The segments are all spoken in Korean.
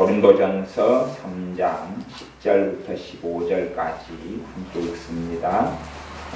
고린도전서 3장 10절부터 15절까지 함께 읽습니다.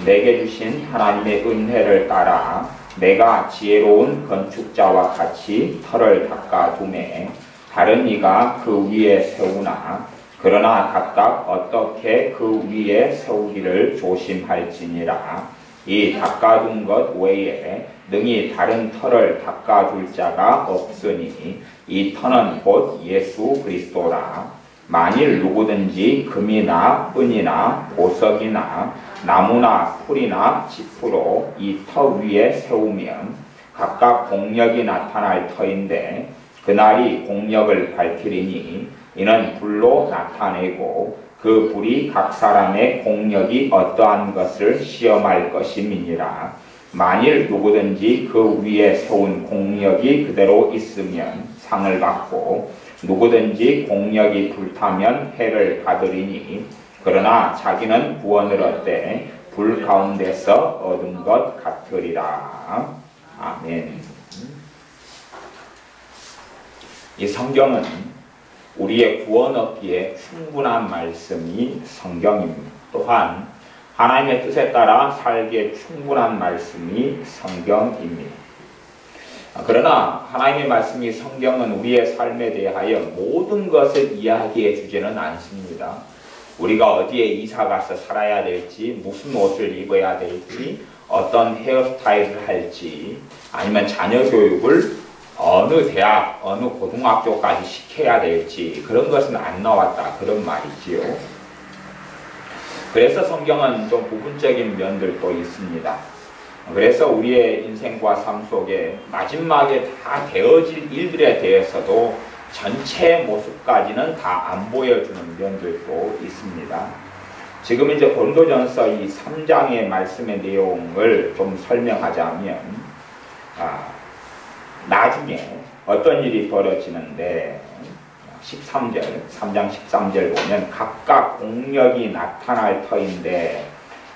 내게 주신 하나님의 은혜를 따라 내가 지혜로운 건축자와 같이 터를 닦아두매 다른 이가 그 위에 세우나 그러나 각각 어떻게 그 위에 세우기를 조심할지니라. 이 닦아둔 것 외에 능히 다른 터를 닦아줄 자가 없으니 이 터는 곧 예수 그리스도라. 만일 누구든지 금이나 은이나 보석이나 나무나 풀이나 지푸로 이 터 위에 세우면 각각 공력이 나타날 터인데 그날이 공력을 밝히리니 이는 불로 나타내고 그 불이 각 사람의 공력이 어떠한 것을 시험할 것임이니라. 만일 누구든지 그 위에 세운 공력이 그대로 있으면 상을 받고 누구든지 공력이 불타면 해를 받으리니 그러나 자기는 구원을 얻되 불 가운데서 얻은 것 같으리라. 아멘. 이 성경은 우리의 구원 얻기에 충분한 말씀이 성경입니다. 또한 하나님의 뜻에 따라 살기에 충분한 말씀이 성경입니다. 그러나 하나님의 말씀이 성경은 우리의 삶에 대하여 모든 것을 이야기해 주지는 않습니다. 우리가 어디에 이사 가서 살아야 될지, 무슨 옷을 입어야 될지, 어떤 헤어스타일을 할지, 아니면 자녀 교육을 어느 대학, 어느 고등학교까지 시켜야 될지 그런 것은 안 나왔다. 그런 말이지요. 그래서 성경은 좀 부분적인 면들도 있습니다. 그래서 우리의 인생과 삶 속에 마지막에 다 되어질 일들에 대해서도 전체 모습까지는 다 안 보여주는 면들도 있습니다. 지금 이제 고린도전서 이 3장의 말씀의 내용을 좀 설명하자면 나중에 어떤 일이 벌어지는데 13절, 3장 13절 보면 각각 공력이 나타날 터인데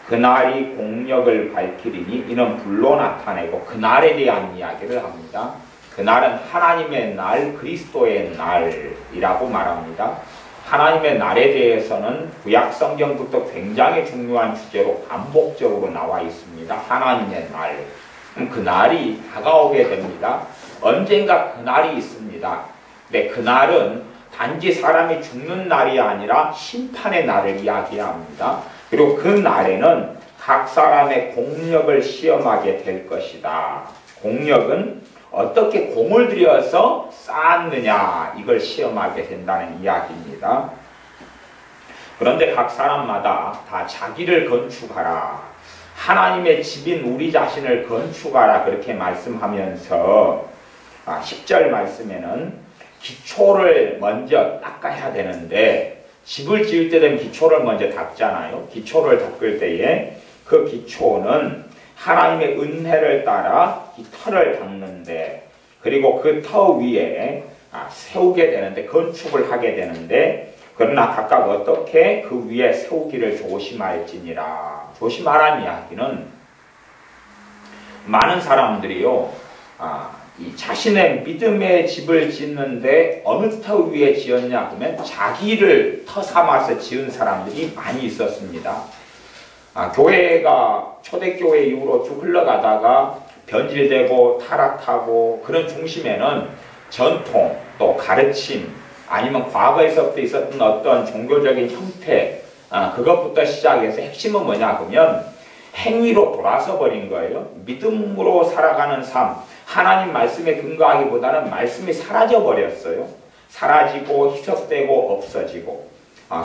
그날이 공력을 밝히리니 이는 불로 나타내고 그날에 대한 이야기를 합니다. 그날은 하나님의 날, 그리스도의 날이라고 말합니다. 하나님의 날에 대해서는 구약 성경부터 굉장히 중요한 주제로 반복적으로 나와 있습니다. 하나님의 날. 그 날이 다가오게 됩니다. 언젠가 그 날이 있습니다. 근데 그 날은 단지 사람이 죽는 날이 아니라 심판의 날을 이야기합니다. 그리고 그 날에는 각 사람의 공력을 시험하게 될 것이다. 공력은 어떻게 공을 들여서 쌓았느냐 이걸 시험하게 된다는 이야기입니다. 그런데 각 사람마다 다 자기를 건축하라. 하나님의 집인 우리 자신을 건축하라 그렇게 말씀하면서 10절 말씀에는 기초를 먼저 닦아야 되는데 집을 지을 때 되면 기초를 먼저 닦잖아요. 기초를 닦을 때에 그 기초는 하나님의 은혜를 따라 이 터를 닦는데 그리고 그 터 위에 세우게 되는데 건축을 하게 되는데 그러나 각각 어떻게 그 위에 세우기를 조심할지니라. 조심하라는 이야기는 많은 사람들이요 이 자신의 믿음의 집을 짓는데 어느 터 위에 지었냐 하면 자기를 터 삼아서 지은 사람들이 많이 있었습니다. 교회가 초대교회 이후로 쭉 흘러가다가 변질되고 타락하고 그런 중심에는 전통 또 가르침 아니면 과거에서부터 있었던 어떤 종교적인 형태 그것부터 시작해서 핵심은 뭐냐 하면 행위로 돌아서 버린 거예요. 믿음으로 살아가는 삶 하나님 말씀에 근거하기보다는 말씀이 사라져 버렸어요. 사라지고 희석되고 없어지고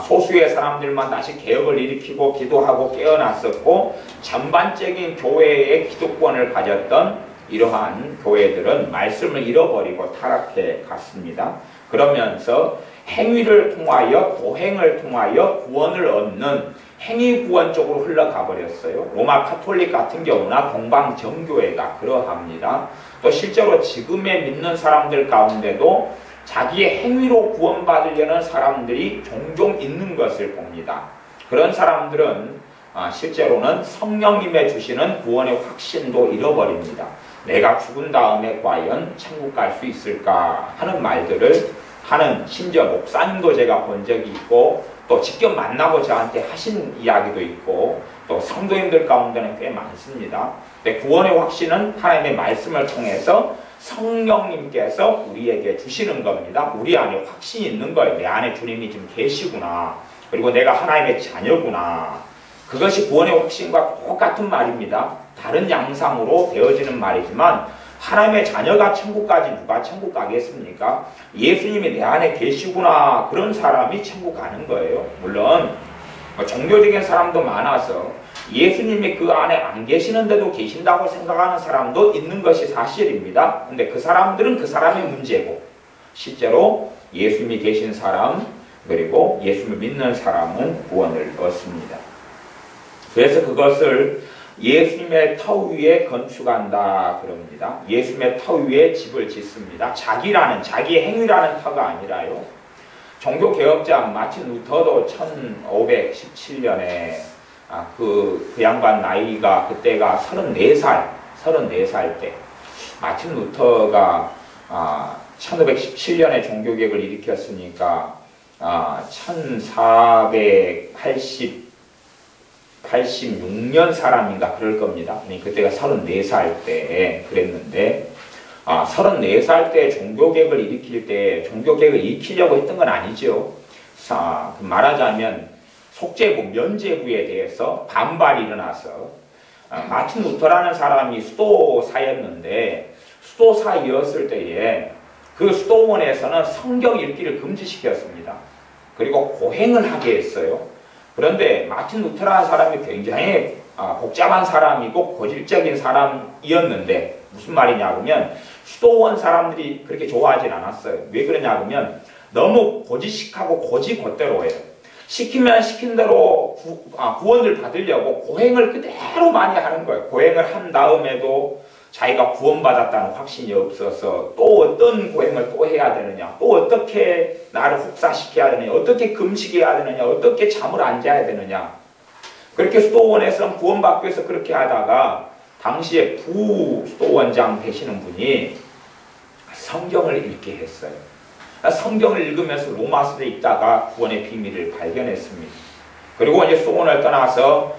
소수의 사람들만 다시 개혁을 일으키고 기도하고 깨어났었고 전반적인 교회의 기득권을 가졌던 이러한 교회들은 말씀을 잃어버리고 타락해 갔습니다. 그러면서 행위를 통하여 도행을 통하여 구원을 얻는 행위 구원 쪽으로 흘러가 버렸어요. 로마 카톨릭 같은 경우나 동방 정교회가 그러합니다. 또 실제로 지금의 믿는 사람들 가운데도 자기의 행위로 구원받으려는 사람들이 종종 있는 것을 봅니다. 그런 사람들은 실제로는 성령님의 주시는 구원의 확신도 잃어버립니다. 내가 죽은 다음에 과연 천국 갈 수 있을까 하는 말들을 하는 심지어 목사님도 제가 본 적이 있고 또 직접 만나고 저한테 하신 이야기도 있고 또 성도님들 가운데는 꽤 많습니다. 근데 구원의 확신은 하나님의 말씀을 통해서 성령님께서 우리에게 주시는 겁니다. 우리 안에 확신이 있는 거예요. 내 안에 주님이 지금 계시구나. 그리고 내가 하나님의 자녀구나. 그것이 구원의 확신과 똑같은 말입니다. 다른 양상으로 되어지는 말이지만 하나님의 자녀가 천국 가지 누가 천국 가겠습니까? 예수님이 내 안에 계시구나. 그런 사람이 천국 가는 거예요. 물론 종교적인 사람도 많아서 예수님이 그 안에 안 계시는데도 계신다고 생각하는 사람도 있는 것이 사실입니다. 근데 그 사람들은 그 사람의 문제고 실제로 예수님이 계신 사람 그리고 예수님을 믿는 사람은 구원을 얻습니다. 그래서 그것을 예수님의 터 위에 건축한다 그럽니다. 예수님의 터 위에 집을 짓습니다. 자기의 행위라는 터가 아니라요. 종교개혁자 마틴 루터도 1517년에 그 양반 나이가 그때가 34살 때 마틴 루터가 1517년에 종교개혁을 일으켰으니까 1486년 사람인가 그럴 겁니다. 그때가 34살 때 그랬는데 34살 때 종교개혁을 일으킬 때 종교개혁을 일으키려고 했던 건 아니죠. 말하자면 속죄부, 면죄부에 대해서 반발이 일어나서 마틴 루터라는 사람이 수도사였는데 수도사였을 때에 그 수도원에서는 성경 읽기를 금지시켰습니다. 그리고 고행을 하게 했어요. 그런데 마틴 루터라는 사람이 굉장히 복잡한 사람이고 고질적인 사람이었는데 무슨 말이냐면 수도원 사람들이 그렇게 좋아하진 않았어요. 왜 그러냐면 너무 고지식하고 고지곧대로예요. 시키면 시킨 대로 구원을 받으려고 고행을 그대로 많이 하는 거예요. 고행을 한 다음에도 자기가 구원받았다는 확신이 없어서 또 어떤 고행을 또 해야 되느냐, 또 어떻게 나를 혹사시켜야 되느냐, 어떻게 금식해야 되느냐, 어떻게 잠을 안 자야 되느냐. 그렇게 수도원에서는 구원받기 위해서 그렇게 하다가 당시에 부수도원장 되시는 분이 성경을 읽게 했어요. 성경을 읽으면서 로마서에 있다가 구원의 비밀을 발견했습니다. 그리고 이제 수도원을 떠나서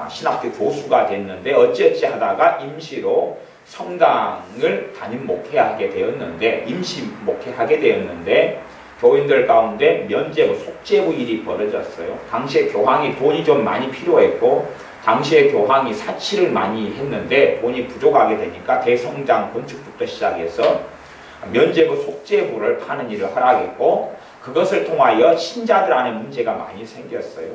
신학교 교수가 됐는데 어찌어찌 하다가 임시로 성당을 담임 목회하게 되었는데 임시 목회하게 되었는데 교인들 가운데 면죄부, 속죄부 일이 벌어졌어요. 당시에 교황이 돈이 좀 많이 필요했고 당시에 교황이 사치를 많이 했는데 돈이 부족하게 되니까 대성당 건축부터 시작해서 면죄부, 속죄부를 파는 일을 허락했고 그것을 통하여 신자들 안에 문제가 많이 생겼어요.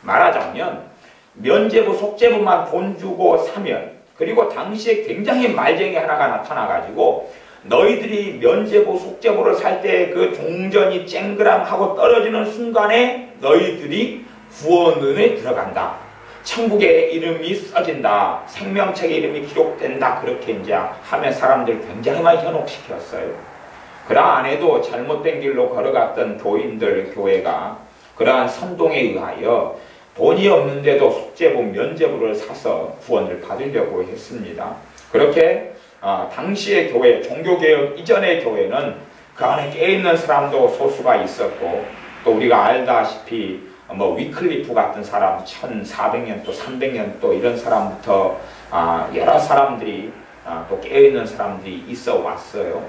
말하자면 면죄부, 속죄부만 돈 주고 사면 그리고 당시에 굉장히 말쟁이 하나가 나타나가지고 너희들이 면죄부, 속죄부를 살 때 그 종전이 쨍그랑하고 떨어지는 순간에 너희들이 구원에 들어간다. 천국의 이름이 써진다. 생명책의 이름이 기록된다. 그렇게 이제 하면 사람들 굉장히 많이 현혹시켰어요. 그러나 안에도 잘못된 길로 걸어갔던 교인들 교회가 그러한 선동에 의하여 돈이 없는데도 속죄부, 면죄부를 사서 구원을 받으려고 했습니다. 그렇게 당시의 교회, 종교개혁 이전의 교회는 그 안에 깨어있는 사람도 소수가 있었고 또 우리가 알다시피 위클리프 같은 사람 1400년 또 300년 또 이런 사람부터 여러 사람들이 또 깨어있는 사람들이 있어 왔어요.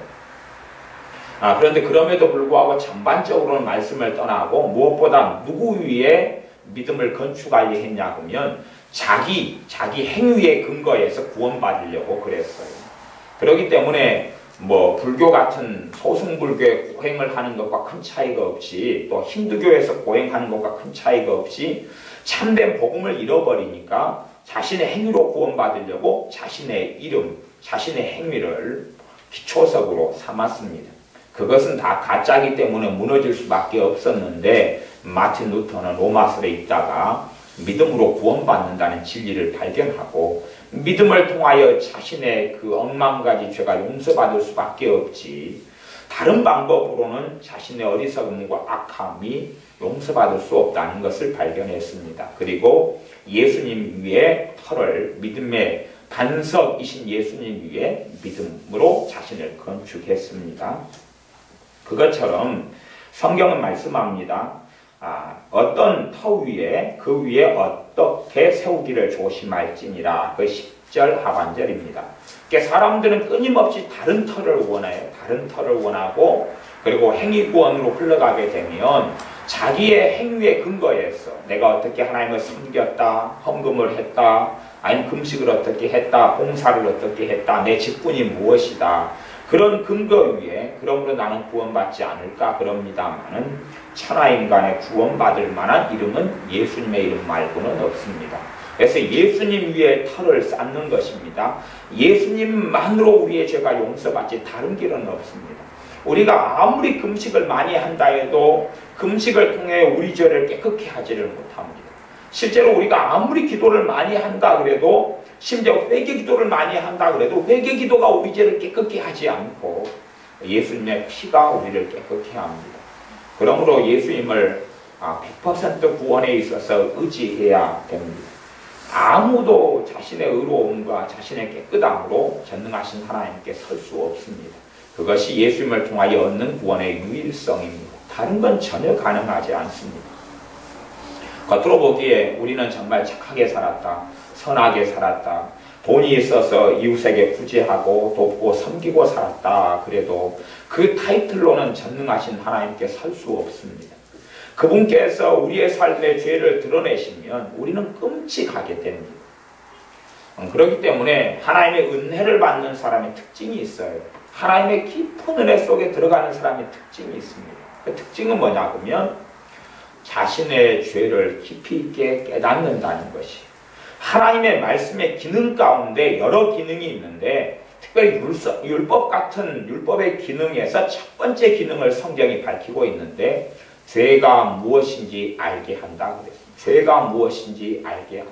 그런데 그럼에도 불구하고 전반적으로는 말씀을 떠나고 무엇보다 누구 위에 믿음을 건축하려 했냐 하면 자기 행위에 근거해서 구원받으려고 그랬어요. 그렇기 때문에 불교 같은 소승불교에 고행을 하는 것과 큰 차이가 없이 또 힌두교에서 고행하는 것과 큰 차이가 없이 참된 복음을 잃어버리니까 자신의 행위로 구원받으려고 자신의 이름, 자신의 행위를 기초석으로 삼았습니다. 그것은 다 가짜이기 때문에 무너질 수밖에 없었는데 마틴 루터는 로마서에 있다가 믿음으로 구원받는다는 진리를 발견하고 믿음을 통하여 자신의 그 억만가지 죄가 용서받을 수밖에 없지 다른 방법으로는 자신의 어리석음과 악함이 용서받을 수 없다는 것을 발견했습니다. 그리고 예수님 위에 터를 믿음의 반석이신 예수님 위에 믿음으로 자신을 건축했습니다. 그것처럼 성경은 말씀합니다. 어떤 터 위에 그 위에 어떻게 세우기를 조심할지니라. 그 10절 하반절입니다. 그러니까 사람들은 끊임없이 다른 터를 원해요. 다른 터를 원하고 그리고 행위구원으로 흘러가게 되면 자기의 행위에 근거해서 내가 어떻게 하나님을 섬겼다, 헌금을 했다, 아니면 금식을 어떻게 했다, 봉사를 어떻게 했다, 내 직분이 무엇이다. 그런 근거 위에 그러므로 나는 구원받지 않을까 그럽니다만은 천하인간의 구원받을 만한 이름은 예수님의 이름 말고는 없습니다. 그래서 예수님 위에 터를 쌓는 것입니다. 예수님만으로 우리의 죄가 용서받지 다른 길은 없습니다. 우리가 아무리 금식을 많이 한다 해도 금식을 통해 우리 죄를 깨끗게 하지를 못합니다. 실제로 우리가 아무리 기도를 많이 한다 그래도 심지어 회개 기도를 많이 한다 그래도 회개 기도가 우리 죄를 깨끗게 하지 않고 예수님의 피가 우리를 깨끗게 합니다. 그러므로 예수님을 100% 구원에 있어서 의지해야 됩니다. 아무도 자신의 의로움과 자신의 깨끗함으로 전능하신 하나님께 설 수 없습니다. 그것이 예수님을 통하여 얻는 구원의 유일성입니다. 다른 건 전혀 가능하지 않습니다. 겉으로 보기에 우리는 정말 착하게 살았다, 선하게 살았다, 돈이 있어서 이웃에게 구제하고 돕고 섬기고 살았다 그래도 그 타이틀로는 전능하신 하나님께 설 수 없습니다. 그분께서 우리의 삶의 죄를 드러내시면 우리는 끔찍하게 됩니다. 그렇기 때문에 하나님의 은혜를 받는 사람의 특징이 있어요. 하나님의 깊은 은혜 속에 들어가는 사람의 특징이 있습니다. 그 특징은 뭐냐 하면 자신의 죄를 깊이 있게 깨닫는다는 것이 하나님의 말씀의 기능 가운데 여러 기능이 있는데 특별히 율법 같은 율법의 기능에서 첫 번째 기능을 성경이 밝히고 있는데 죄가 무엇인지 알게 한다 그랬습니다. 죄가 무엇인지 알게 한다.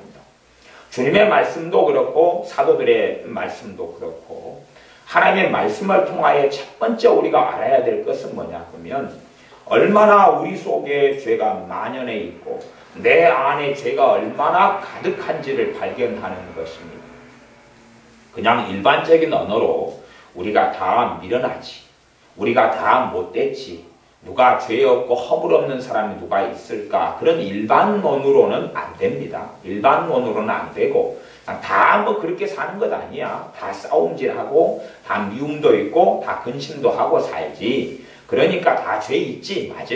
주님의 말씀도 그렇고 사도들의 말씀도 그렇고 하나님의 말씀을 통하여 첫 번째 우리가 알아야 될 것은 뭐냐 하면 얼마나 우리 속에 죄가 만연해 있고 내 안에 죄가 얼마나 가득한지를 발견하는 것입니다. 그냥 일반적인 언어로 우리가 다 미련하지, 우리가 다 못됐지, 누가 죄 없고 허물 없는 사람이 누가 있을까, 그런 일반론으로는 안 됩니다. 일반론으로는 안 되고 다 뭐 그렇게 사는 것 아니야. 다 싸움질하고 다 미움도 있고 다 근심도 하고 살지. 그러니까 다 죄 있지. 맞아.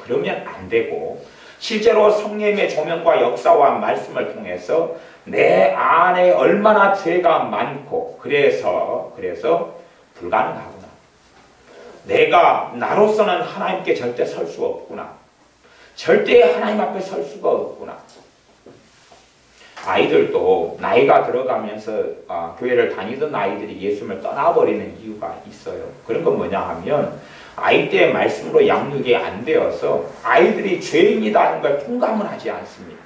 그러면 안 되고 실제로 성령의 조명과 역사와 말씀을 통해서 내 안에 얼마나 죄가 많고 그래서 불가능하구나. 내가 나로서는 하나님께 절대 설 수 없구나. 절대 하나님 앞에 설 수가 없구나. 아이들도 나이가 들어가면서 교회를 다니던 아이들이 예수님을 떠나버리는 이유가 있어요. 그런 건 뭐냐 하면 아이 때의 말씀으로 양육이 안 되어서 아이들이 죄인이라는 걸 통감을 하지 않습니다.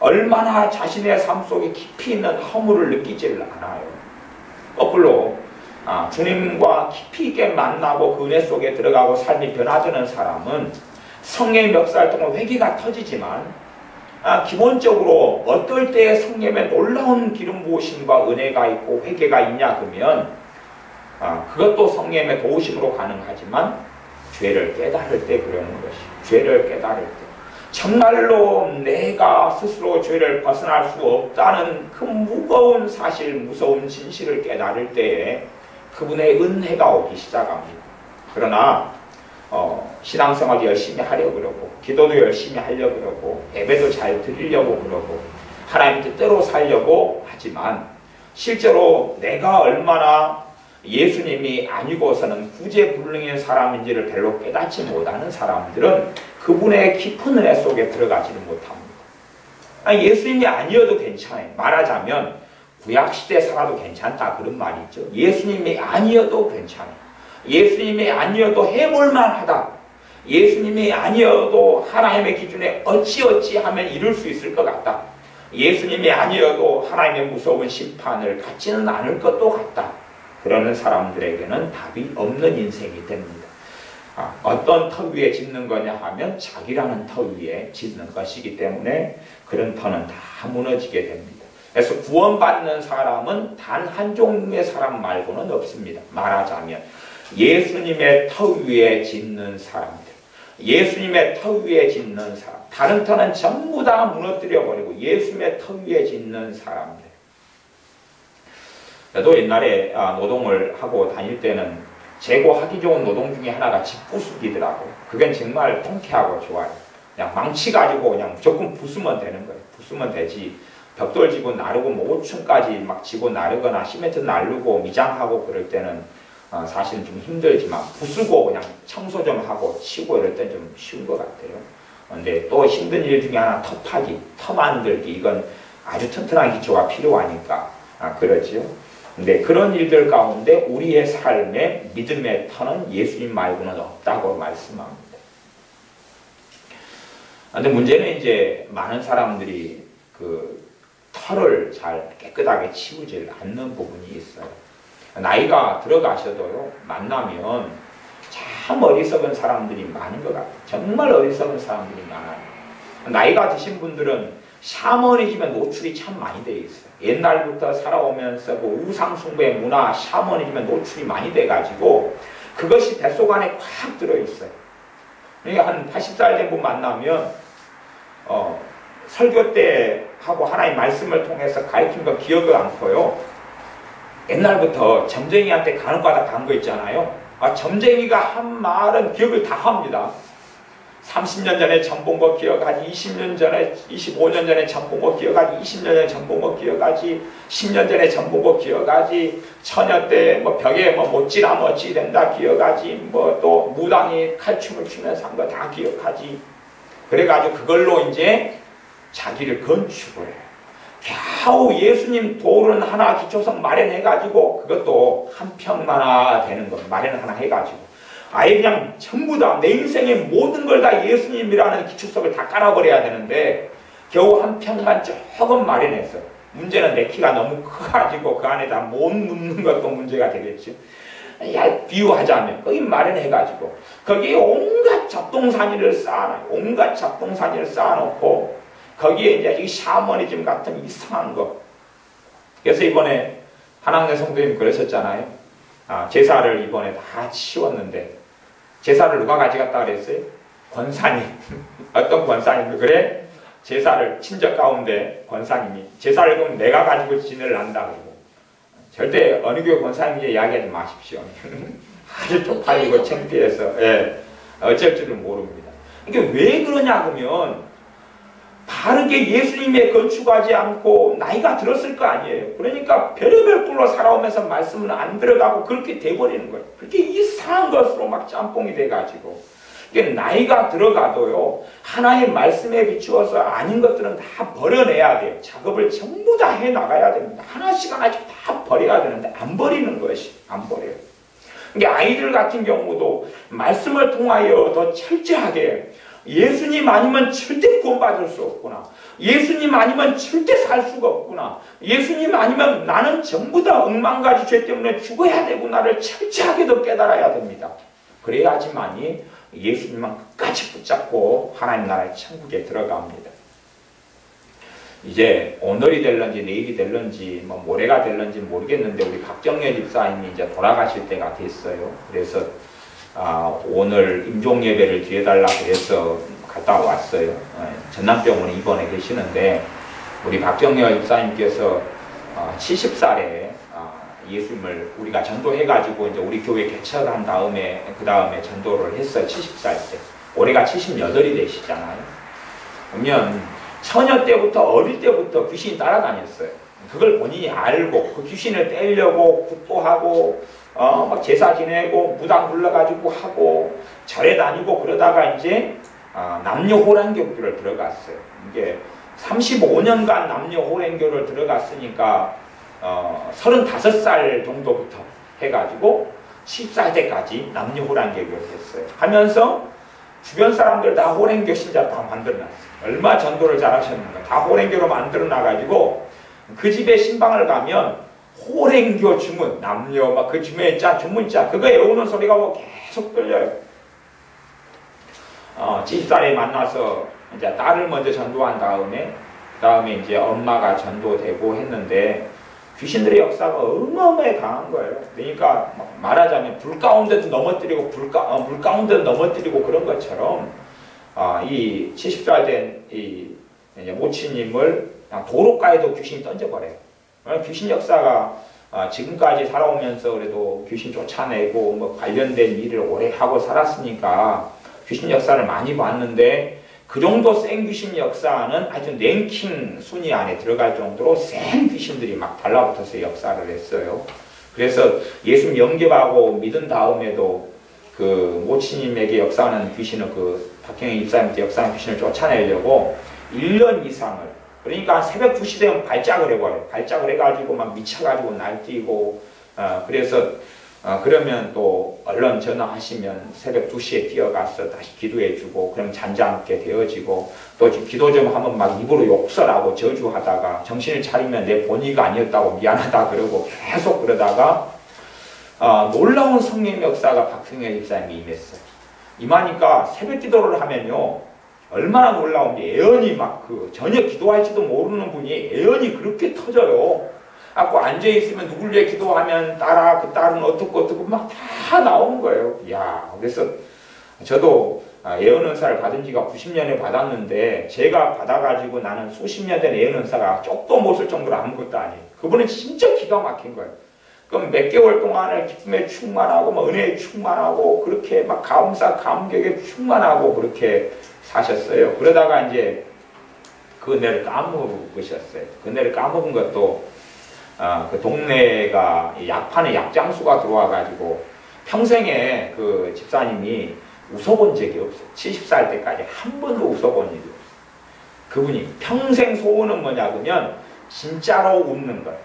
얼마나 자신의 삶 속에 깊이 있는 허물을 느끼지를 않아요. 거꾸로 주님과 깊이 있게 만나고 그 은혜 속에 들어가고 삶이 변화되는 사람은 성령의 역사를 통해 회개가 터지지만 기본적으로 어떨 때에 성령의 놀라운 기름 부으심과 은혜가 있고 회개가 있냐 그러면 그것도 성령의 도우심으로 가능하지만 죄를 깨달을 때 그러는 것이 죄를 깨달을 때 정말로 내가 스스로 죄를 벗어날 수 없다는 그 무거운 사실, 무서운 진실을 깨달을 때에 그분의 은혜가 오기 시작합니다. 그러나 신앙생활 열심히 하려고 그러고 기도도 열심히 하려고 그러고 예배도 잘 드리려고 그러고 하나님 뜻대로 살려고 하지만 실제로 내가 얼마나 예수님이 아니고서는 구제불능의 사람인지를 별로 깨닫지 못하는 사람들은 그분의 깊은 은혜 속에 들어가지는 못합니다. 예수님이 아니어도 괜찮아요. 말하자면 구약시대 살아도 괜찮다 그런 말이 있죠. 예수님이 아니어도 괜찮아요. 예수님이 아니어도 해볼만하다. 예수님이 아니어도 하나님의 기준에 어찌어찌 하면 이룰 수 있을 것 같다. 예수님이 아니어도 하나님의 무서운 심판을 갖지는 않을 것도 같다. 그러는 사람들에게는 답이 없는 인생이 됩니다. 어떤 터 위에 짓는 거냐 하면 자기라는 터 위에 짓는 것이기 때문에 그런 터는 다 무너지게 됩니다. 그래서 구원받는 사람은 단 한 종류의 사람 말고는 없습니다. 말하자면 예수님의 터 위에 짓는 사람들, 예수님의 터 위에 짓는 사람. 다른 터는 전부 다 무너뜨려버리고 예수님의 터 위에 짓는 사람들. 저도 옛날에 노동을 하고 다닐 때는 재고하기 좋은 노동 중에 하나가 집 부수기더라고요. 그건 정말 통쾌하고 좋아요. 그냥 망치 가지고 그냥 무조건 부수면 되는 거예요. 부수면 되지. 벽돌 지고 나르고 뭐 5층까지 막 지고 나르거나 시멘트 나르고 미장하고 그럴 때는 사실은 좀 힘들지만 부수고 그냥 청소 좀 하고 치고 이럴 땐 좀 쉬운 것 같아요. 근데 또 힘든 일 중에 하나 터 파기, 터 만들기. 이건 아주 튼튼한 기초가 필요하니까 그러지요. 근데 그런 일들 가운데 우리의 삶의 믿음의 터는 예수님 말고는 없다고 말씀합니다. 근데 문제는 이제 많은 사람들이 그 터를 잘 깨끗하게 치우질 않는 부분이 있어요. 나이가 들어가셔도요, 만나면 참 어리석은 사람들이 많은 것 같아요. 정말 어리석은 사람들이 많아요. 나이가 드신 분들은 샤머니즘에 노출이 참 많이 되어 있어요. 옛날부터 살아오면서 그 우상숭배의 문화, 샤머니즘에 노출이 많이 돼가지고 그것이 뱃속 안에 꽉 들어있어요. 그러니까 한 80살 된 분 만나면 설교 때 하고 하나님 말씀을 통해서 가르친 거 기억을 않고요. 옛날부터 점쟁이한테 간혹가다 간 거 있잖아요. 점쟁이가 한 말은 기억을 다 합니다. 30년 전에 전 본 거 기억하지, 20년 전에, 25년 전에 전 본 거 기억하지, 20년 전에 전 본 거 기억하지, 10년 전에 전 본 거 기억하지, 처녀 때 뭐 벽에 뭐 못지나면 어찌 된다 기억하지, 뭐 또 무당이 칼춤을 추면서 한 거 다 기억하지. 그래가지고 그걸로 이제 자기를 건축을 해요. 겨우 예수님 도는 하나 기초성 마련해가지고 그것도 한 평만화 되는 거 마련 하나 해가지고 아예 그냥 전부 다 내 인생의 모든 걸 다 예수님이라는 기초석을 다 깔아버려야 되는데 겨우 한 평만 조금 마련했어요. 문제는 내 키가 너무 커가지고 그 안에다 못 눕는 것도 문제가 되겠죠. 비유하자면 거기 마련해가지고 거기에 온갖 잡동사니를 쌓아놔요. 온갖 잡동사니를 쌓아놓고 거기에 이제 이 샤머니즘 같은 이상한 거. 그래서 이번에 한학내 성도님 그러셨잖아요. 제사를 이번에 다 치웠는데 제사를 누가 가져갔다 그랬어요? 권사님. 어떤 권사님도 그래? 제사를 친척 가운데 권사님이 제사를 그럼 내가 가지고 지내를 한다 그러고 절대 어느 교회 권사님이 이야기하지 마십시오. 아주 쪽팔리고 창피해서 어쩔 줄을 모릅니다. 이게 왜 그러냐 그러면 바르게 예수님의 건축하지 않고 나이가 들었을 거 아니에요. 그러니까 별의별 꼴로 살아오면서 말씀은 안 들어가고 그렇게 돼버리는 거예요. 그렇게 이상한 것으로 막 짬뽕이 돼가지고 이게 나이가 들어가도요 하나님 말씀에 비추어서 아닌 것들은 다 버려내야 돼요. 작업을 전부 다 해나가야 됩니다. 하나씩 하나씩 다 버려야 되는데 안 버리는 것이 안 버려요. 그러니까 아이들 같은 경우도 말씀을 통하여 더 철저하게 예수님 아니면 절대 구원받을 수 없구나. 예수님 아니면 절대 살 수가 없구나. 예수님 아니면 나는 전부 다 억만가지 죄 때문에 죽어야 되구나를 철저하게 더 깨달아야 됩니다. 그래야지만이 예수님만 끝까지 붙잡고 하나님 나라의 천국에 들어갑니다. 이제 오늘이 될런지 내일이 될런지 뭐 모레가 될런지 모르겠는데 우리 박정렬 집사님이 이제 돌아가실 때가 됐어요. 그래서 오늘 임종 예배를 드려달라 그래서 갔다 왔어요. 전남병원에 입원해 계시는데 우리 박정렬 집사님께서 70살에 예수님을 우리가 전도해가지고 이제 우리 교회 개척한 다음에 그 다음에 전도를 했어요. 70살 때. 올해가 78이 되시잖아요. 그러면 처녀 때부터 어릴 때부터 귀신이 따라다녔어요. 그걸 본인이 알고 그 귀신을 떼려고 굿도하고 막 제사 지내고 무당 불러가지고 하고 절에 다니고 그러다가 이제 남녀 호랑교를 들어갔어요. 이게 35년간 남녀 호랑교를 들어갔으니까 35살 정도부터 해가지고 10살 때까지 남녀 호랑교를 했어요. 하면서 주변 사람들 다 호랑교 신자 다 만들어놨어요. 얼마 전도를 잘하셨는가. 다 호랑교로 만들어놔가지고 그 집에 신방을 가면 호랭교 주문, 남녀 막 그 주문자 주문자 그거 외우는 소리가 뭐 계속 들려요. 70살에 만나서 이제 딸을 먼저 전도한 다음에 이제 엄마가 전도되고 했는데 귀신들의 역사가 어마어마하게 강한 거예요. 그러니까 말하자면 불 가운데도 넘어뜨리고 물 가운데도 넘어뜨리고 그런 것처럼 이 70살 된 이 모치님을 도로가에도 귀신이 던져버려요. 귀신 역사가 지금까지 살아오면서 그래도 귀신 쫓아내고 뭐 관련된 일을 오래 하고 살았으니까 귀신 역사를 많이 봤는데 그 정도 센 귀신 역사는 아주 랭킹 순위 안에 들어갈 정도로 센 귀신들이 막 달라붙어서 역사를 했어요. 그래서 예수 영접하고 믿은 다음에도 그 모치님에게 역사하는 귀신을 그 박형희 집사님한테 역사하는 귀신을 쫓아내려고 1년 이상을, 그러니까 새벽 2시 되면 발작을 해버려요. 발작을 해가지고 막 미쳐가지고 날뛰고 그래서 그러면 또 얼른 전화하시면 새벽 2시에 뛰어가서 다시 기도해주고 그럼 잔잔하게 되어지고 또 기도 좀 하면 막 입으로 욕설하고 저주하다가 정신을 차리면 내 본의가 아니었다고 미안하다 그러고 계속 그러다가 놀라운 성령의 역사가 박승혜 집사님이 임했어요. 임하니까 새벽 기도를 하면요 얼마나 놀라운지 애연이 막 전혀 기도할지도 모르는 분이 애연이 그렇게 터져요. 그 앉아있으면 누굴 위해 기도하면 그 딸은 어떻고 막 다 나오는 거예요. 이야, 그래서 저도 예언 은사를 받은 지가 90년에 받았는데 제가 받아가지고 나는 수십 년 된 예언 은사가 쪽도 못 쓸 정도로 아무것도 아니에요. 그분은 진짜 기가 막힌 거예요. 그럼 몇 개월 동안을 기쁨에 충만하고 막 은혜에 충만하고 그렇게 막 감격에 충만하고 그렇게 사셨어요. 그러다가 이제 그 은혜를 까먹으셨어요. 그 은혜를 까먹은 것도 그 동네가 약판에 약장수가 들어와가지고 평생에 그 집사님이 웃어본 적이 없어요. 70살 때까지 한 번도 웃어본 일이 없어요. 그분이 평생 소원은 뭐냐 그러면 진짜로 웃는 거예요.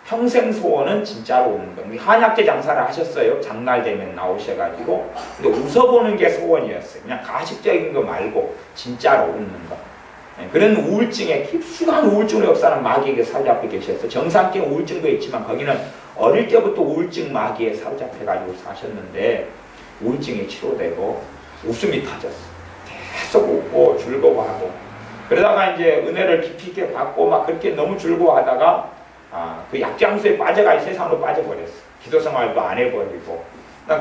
평생 소원은 진짜로 웃는 거예요. 한약재 장사를 하셨어요. 장날 되면 나오셔가지고. 근데 웃어보는 게 소원이었어요. 그냥 가식적인 거 말고 진짜로 웃는 거. 그런 우울증에 깊숙한 우울증으로 역사는 마귀에게 사로잡혀 계셨어요. 정상적인 우울증도 있지만 거기는 어릴 때부터 우울증 마귀에 사로잡혀가지고 사셨는데 우울증이 치료되고 웃음이 터졌어요. 계속 웃고 즐거워하고 그러다가 이제 은혜를 깊이 있게 받고 막 그렇게 너무 즐거워하다가 그 약장수에 빠져가 세상으로 빠져버렸어요. 기도 생활도 안 해버리고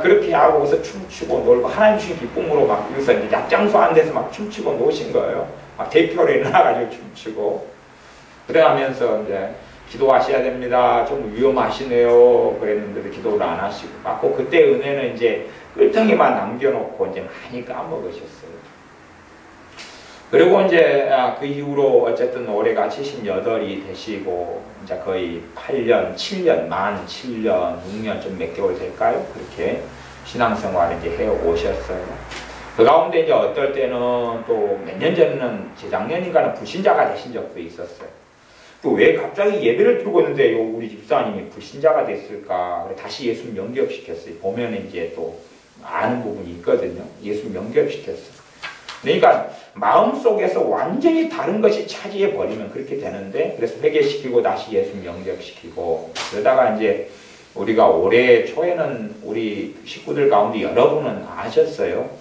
그렇게 하고서 춤추고 놀고 하나님 주신 기쁨으로 막 여기서 이제 약장수 안 돼서 막 춤추고 노신 거예요. 막 대표로 일어나가지고 춤추고 그러면서 이제 기도하셔야 됩니다. 좀 위험하시네요. 그랬는데도 기도를 안 하시고 맞고 그때 은혜는 이제 끌덩이만 남겨놓고 이제 많이 까먹으셨어요. 그리고 이제 그 이후로 어쨌든 올해가 78이 되시고 이제 거의 8년, 7년, 만 7년, 6년 좀 몇 개월 될까요? 그렇게 신앙생활을 이제 해 오셨어요. 그 가운데 이제 어떨 때는 또 몇 년 전에는 재작년인가는 불신자가 되신 적도 있었어요. 또 왜 갑자기 예배를 드리고 있는데 우리 집사님이 불신자가 됐을까? 다시 예수 영접시켰어요. 보면 이제 또 아는 부분이 있거든요. 예수 영접시켰어요. 그러니까 마음속에서 완전히 다른 것이 차지해 버리면 그렇게 되는데 그래서 회개시키고 다시 예수 영접시키고 그러다가 이제 우리가 올해 초에는 우리 식구들 가운데 여러분은 아셨어요.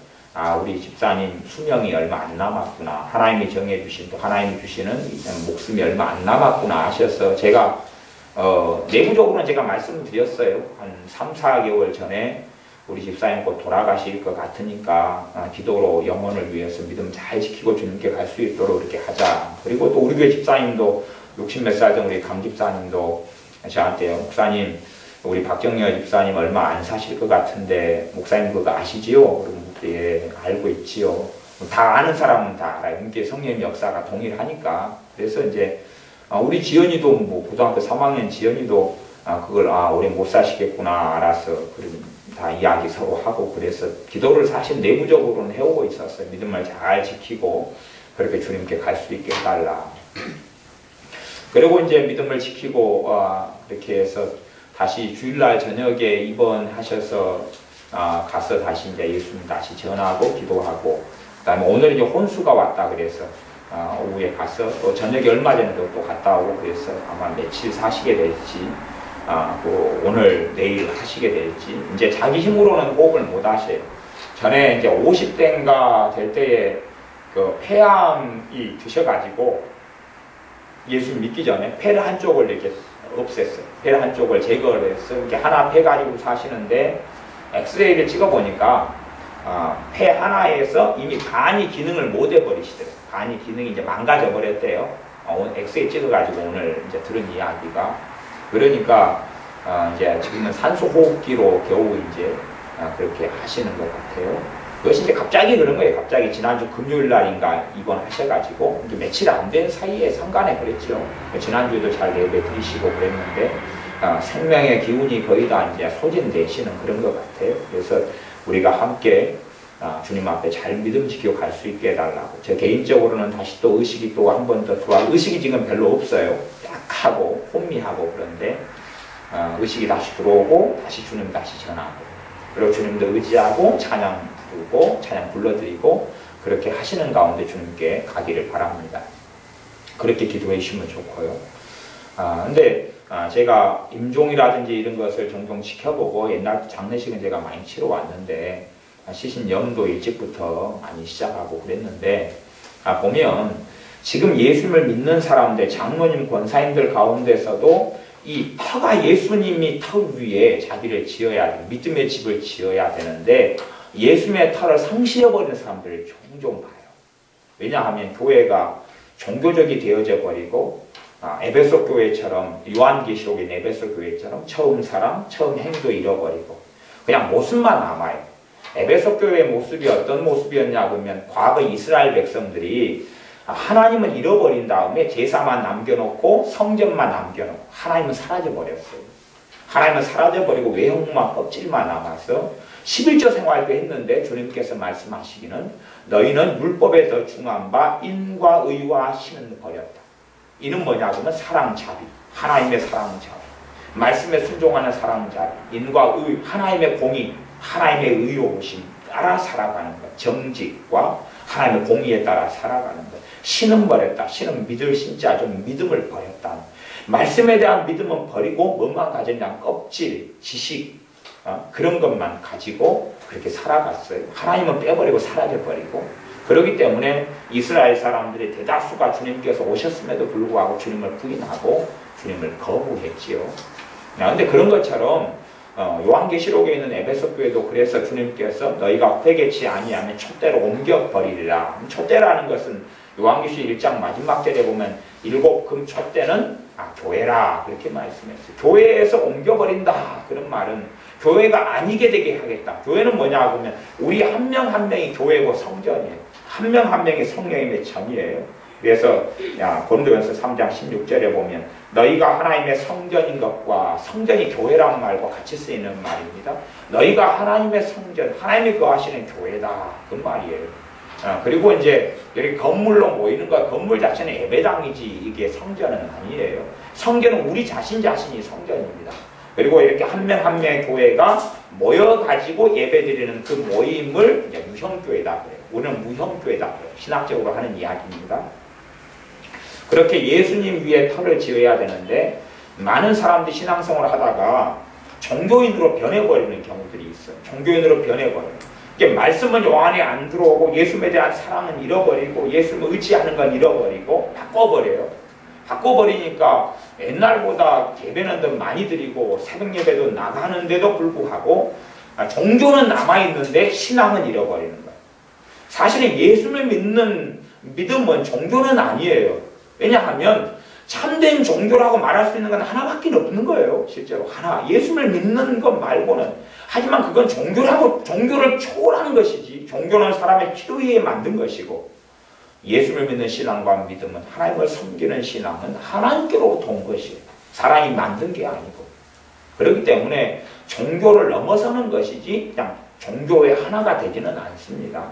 우리 집사님 수명이 얼마 안 남았구나. 하나님이 정해주신 또 하나님이 주시는 목숨이 얼마 안 남았구나 하셔서 제가 내부적으로는 제가 말씀을 드렸어요. 한 3, 4개월 전에 우리 집사님 곧 돌아가실 것 같으니까 기도로 영혼을 위해서 믿음 잘 지키고 주님께 갈 수 있도록 이렇게 하자. 그리고 또 우리 교회 집사님도 60몇 살 된 우리 강 집사님도 저한테 목사님 우리 박경려 집사님 얼마 안 사실 것 같은데 목사님 그거 아시지요? 그러면 예 알고 있지요. 다 아는 사람은 다 알아요. 그러니까 성령의 역사가 동일하니까. 그래서 이제 우리 지연이도 뭐 고등학교 3학년 지연이도 그걸 올해 못 사시겠구나 알아서 다 이야기 서로 하고 그래서 기도를 사실 내부적으로는 해오고 있었어요. 믿음을 잘 지키고 그렇게 주님께 갈 수 있게 해달라. 그리고 이제 믿음을 지키고 그렇게 해서 다시 주일날 저녁에 입원하셔서 가서 다시 이제 예수님 다시 전하고 기도하고 그다음에 오늘 이제 혼수가 왔다 그래서 오후에 가서 또 저녁에 얼마 전에도 또 갔다 오고 그래서 아마 며칠 사시게 될지 또 오늘 내일 하시게 될지 이제 자기 힘으로는 호흡을 못 하셔요. 전에 이제 50대인가 될 때에 그 폐암이 드셔가지고 예수 믿기 전에 폐를 한쪽을 이렇게 없앴어요. 배 한쪽을 제거를 했어요. 이렇게 하나 배 가지고 사시는데 엑스레이를 찍어보니까 폐 하나에서 이미 반이 기능을 못 해버리시더래요. 반이 기능이 이제 망가져 버렸대요. 엑스레이 찍어가지고 오늘 이제 들은 이야기가. 그러니까 이제 지금은 산소 호흡기로 겨우 이제 그렇게 하시는 것 같아요. 그것이 이제 갑자기 그런 거예요. 갑자기 지난주 금요일 날인가 입원하셔가지고 이제 며칠 안 된 사이에 상간에 그랬죠. 지난주에도 잘 예배 드리시고 그랬는데 생명의 기운이 거의 다 이제 소진되시는 그런 것 같아요. 그래서 우리가 함께 주님 앞에 잘 믿음 지키고 갈 수 있게 해달라고. 저 개인적으로는 다시 또 의식이 또 한 번 더 들어와. 의식이 지금 별로 없어요. 약하고 혼미하고 그런데 의식이 다시 들어오고 다시 주님 다시 전하고 그리고 주님도 의지하고 찬양 부르고 찬양 불러드리고 그렇게 하시는 가운데 주님께 가기를 바랍니다. 그렇게 기도해 주시면 좋고요. 근데 제가 임종이라든지 이런 것을 종종 지켜보고 옛날 장례식은 제가 많이 치러 왔는데 시신염도 일찍부터 많이 시작하고 그랬는데 보면 지금 예수님을 믿는 사람들 장로님 권사님들 가운데서도 이 터가 예수님이 터 위에 자기를 지어야 돼. 믿음의 집을 지어야 되는데 예수님의 터를 상실해버리는 사람들을 종종 봐요. 왜냐하면 교회가 종교적이 되어져 버리고 에베소 교회처럼 요한계시록인 에베소 교회처럼 처음 사랑, 처음 행도 잃어버리고 그냥 모습만 남아요. 에베소 교회의 모습이 어떤 모습이었냐 그러면 과거 이스라엘 백성들이 하나님을 잃어버린 다음에 제사만 남겨놓고 성전만 남겨놓고 하나님은 사라져버렸어요. 하나님은 사라져버리고 외형만 껍질만 남아서 11조 생활도 했는데 주님께서 말씀하시기는 너희는 율법에 더 중한 바 인과 의와 신은 버렸다. 이는 뭐냐 그러면 사랑자비, 하나님의 사랑자비, 말씀에 순종하는 사랑자비, 인과 의, 하나님의 공의, 하나님의 의로우심 따라 살아가는 것, 정직과 하나님의 공의에 따라 살아가는 것. 신은 버렸다. 신은 믿을 신자 좀 믿음을 버렸다. 말씀에 대한 믿음은 버리고 뭐만 가졌냐 껍질, 지식 그런 것만 가지고 그렇게 살아갔어요. 하나님은 빼버리고 사라져버리고 그렇기 때문에 이스라엘 사람들의 대다수가 주님께서 오셨음에도 불구하고 주님을 부인하고 주님을 거부했지요. 그런데 그런 것처럼 요한계시록에 있는 에베소 교회도 그래서 주님께서 너희가 회개치 아니하면 촛대로 옮겨버리리라. 촛대라는 것은 요한계시록 1장 마지막 절에 보면 7금 촛대는 교회라 그렇게 말씀했어요. 교회에서 옮겨버린다 그런 말은 교회가 아니게 되게 하겠다. 교회는 뭐냐 그러면 우리 한 명 한 명이 교회고 성전이에요. 한 명 한 명이 성령님의 전이에요. 그래서 고린도전서 3장 16절에 보면 너희가 하나님의 성전인 것과 성전이 교회란 말과 같이 쓰이는 말입니다. 너희가 하나님의 성전, 하나님이 거하시는 교회다 그 말이에요. 그리고 이제 여기 건물로 모이는 것, 건물 자체는 예배당이지 이게 성전은 아니에요. 성전은 우리 자신이 성전입니다. 그리고 이렇게 한 명 한 명의 교회가 모여가지고 예배드리는 그 모임을 이제 무형교회다 그래요. 우리는 무형교회다 그래요. 신학적으로 하는 이야기입니다. 그렇게 예수님 위에 터를 지어야 되는데 많은 사람들이 신앙생활을 하다가 종교인으로 변해버리는 경우들이 있어요. 종교인으로 변해버려요. 이게 말씀은 요 안에 안 들어오고 예수님에 대한 사랑은 잃어버리고 예수님을 의지하는 건 잃어버리고 바꿔버려요. 바꿔버리니까 옛날보다 예배는 더 많이 드리고 새벽 예배도 나가는데도 불구하고 종교는 남아있는데 신앙은 잃어버리는 거예요. 사실은 예수님을 믿는 믿음은 종교는 아니에요. 왜냐하면 참된 종교라고 말할 수 있는 건 하나밖에 없는 거예요. 실제로 하나. 예수님을 믿는 것 말고는. 하지만 그건 종교를 초월하는 것이지 종교는 사람의 필요에 만든 것이고 예수를 믿는 신앙과 믿음은 하나님을 섬기는 신앙은 하나님께로부터 온 것이에요. 사람이 만든 게 아니고. 그렇기 때문에 종교를 넘어서는 것이지 그냥 종교의 하나가 되지는 않습니다.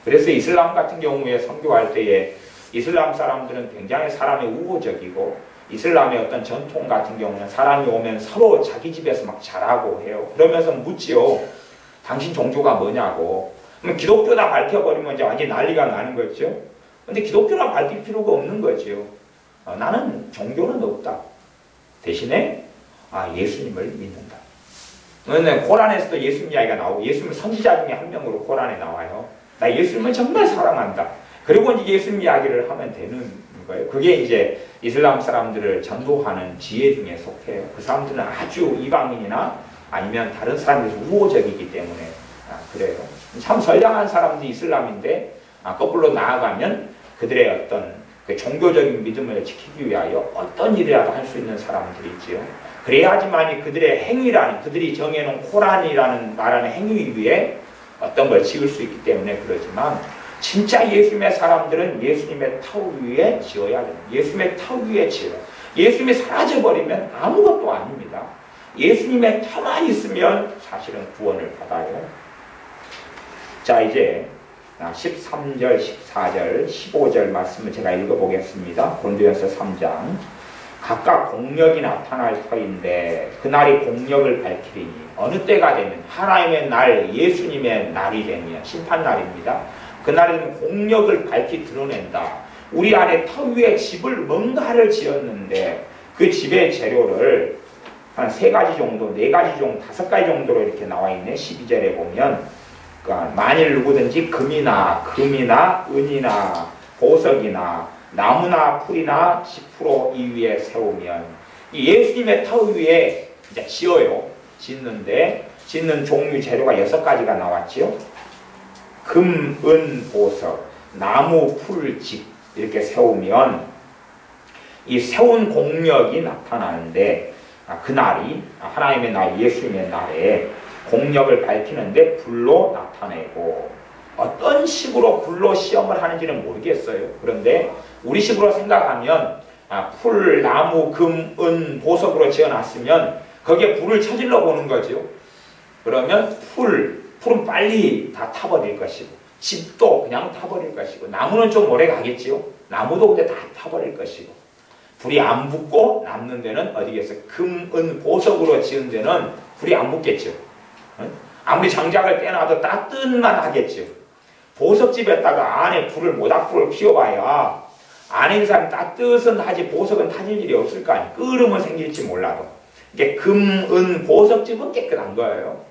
그래서 이슬람 같은 경우에 선교할 때에 이슬람 사람들은 굉장히 사람이 우호적이고 이슬람의 어떤 전통 같은 경우는 사람이 오면 서로 자기 집에서 막 자라고 해요. 그러면서 묻지요. 당신 종교가 뭐냐고. 그럼 기독교다 밝혀버리면 이제 완전히 난리가 나는 거죠. 근데 기독교라 밝힐 필요가 없는 거죠. 나는 종교는 없다. 대신에 예수님을 믿는다. 코란에서도 예수님 이야기가 나오고 예수님 선지자 중에 한 명으로 코란에 나와요. 나 예수님을 정말 사랑한다. 그리고 이제 예수님 이야기를 하면 되는 거예요. 그게 이제 이슬람 사람들을 전도하는 지혜 중에 속해요. 그 사람들은 아주 이방인이나 아니면 다른 사람들에서 우호적이기 때문에 그래요. 참 선량한 사람들이 이슬람인데 거꾸로 나아가면 그들의 어떤 그 종교적인 믿음을 지키기 위하여 어떤 일이라도 할 수 있는 사람들이 있지요. 그래야지만이 그들의 행위라는, 그들이 정해놓은 코란이라는 말하는 행위 위에 어떤 걸 지을 수 있기 때문에 그러지만, 진짜 예수님의 사람들은 예수님의 터 위에 지어야 됩니다. 예수님의 터 위에 지어요. 예수님이 사라져버리면 아무것도 아닙니다. 예수님의 터만 있으면 사실은 구원을 받아요. 자, 이제 13절, 14절, 15절 말씀을 제가 읽어보겠습니다. 고린도전서 3장. 각각 공력이 나타날 터인데 그날이 공력을 밝히리니, 어느 때가 되면, 하나님의 날, 예수님의 날이 되면, 심판날입니다. 그날은 공력을 밝히 드러낸다. 우리 안에 터 위에 집을 뭔가를 지었는데 그 집의 재료를 한 3가지 정도, 4가지 정도, 5가지 정도로 이렇게 나와 있네. 12절에 보면, 그러니까 만일 누구든지 금이나 은이나 보석이나 나무나 풀이나 10% 이 위에 세우면, 이 예수님의 터 위에 이제 지어요. 짓는데 짓는 종류 재료가 6가지가 나왔지요. 금, 은, 보석, 나무, 풀, 집 이렇게 세우면 이 세운 공력이 나타나는데, 그날이 하나님의 날, 예수님의 날에 공력을 밝히는데 불로 나타내고, 어떤 식으로 불로 시험을 하는지는 모르겠어요. 그런데 우리 식으로 생각하면 풀, 나무, 금, 은, 보석으로 지어놨으면 거기에 불을 쳐질러 보는 거죠. 그러면 풀은 빨리 다 타버릴 것이고, 집도 그냥 타버릴 것이고, 나무는 좀 오래 가겠지요. 나무도 근데 다 타버릴 것이고, 불이 안 붙고 남는 데는 어디겠어요? 금, 은, 보석으로 지은 데는 불이 안 붙겠죠. 아무리 장작을 떼놔도 따뜻만 하겠죠. 보석집에다가 안에 모닥불을 피워봐야 안에 있는 사람이 따뜻은 하지 보석은 타질 일이 없을 거 아니에요. 끓으면 생길지 몰라도. 이게 금, 은, 보석집은 깨끗한 거예요.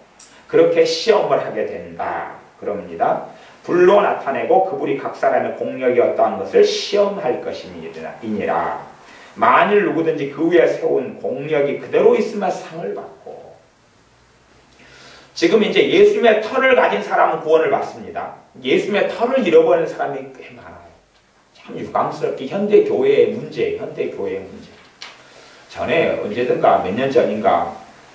그렇게 시험을 하게 된다. 그럽니다. 불로 나타내고 그 불이 각 사람의 공력이 어떠한 것을 시험할 것이니라. 만일 누구든지 그 위에 세운 공력이 그대로 있으면 상을 받고. 지금 이제 예수님의 터를 가진 사람은 구원을 받습니다. 예수님의 터를 잃어버리는 사람이 꽤 많아요. 참 유감스럽게 현대 교회의 문제. 전에 언제든가 몇 년 전인가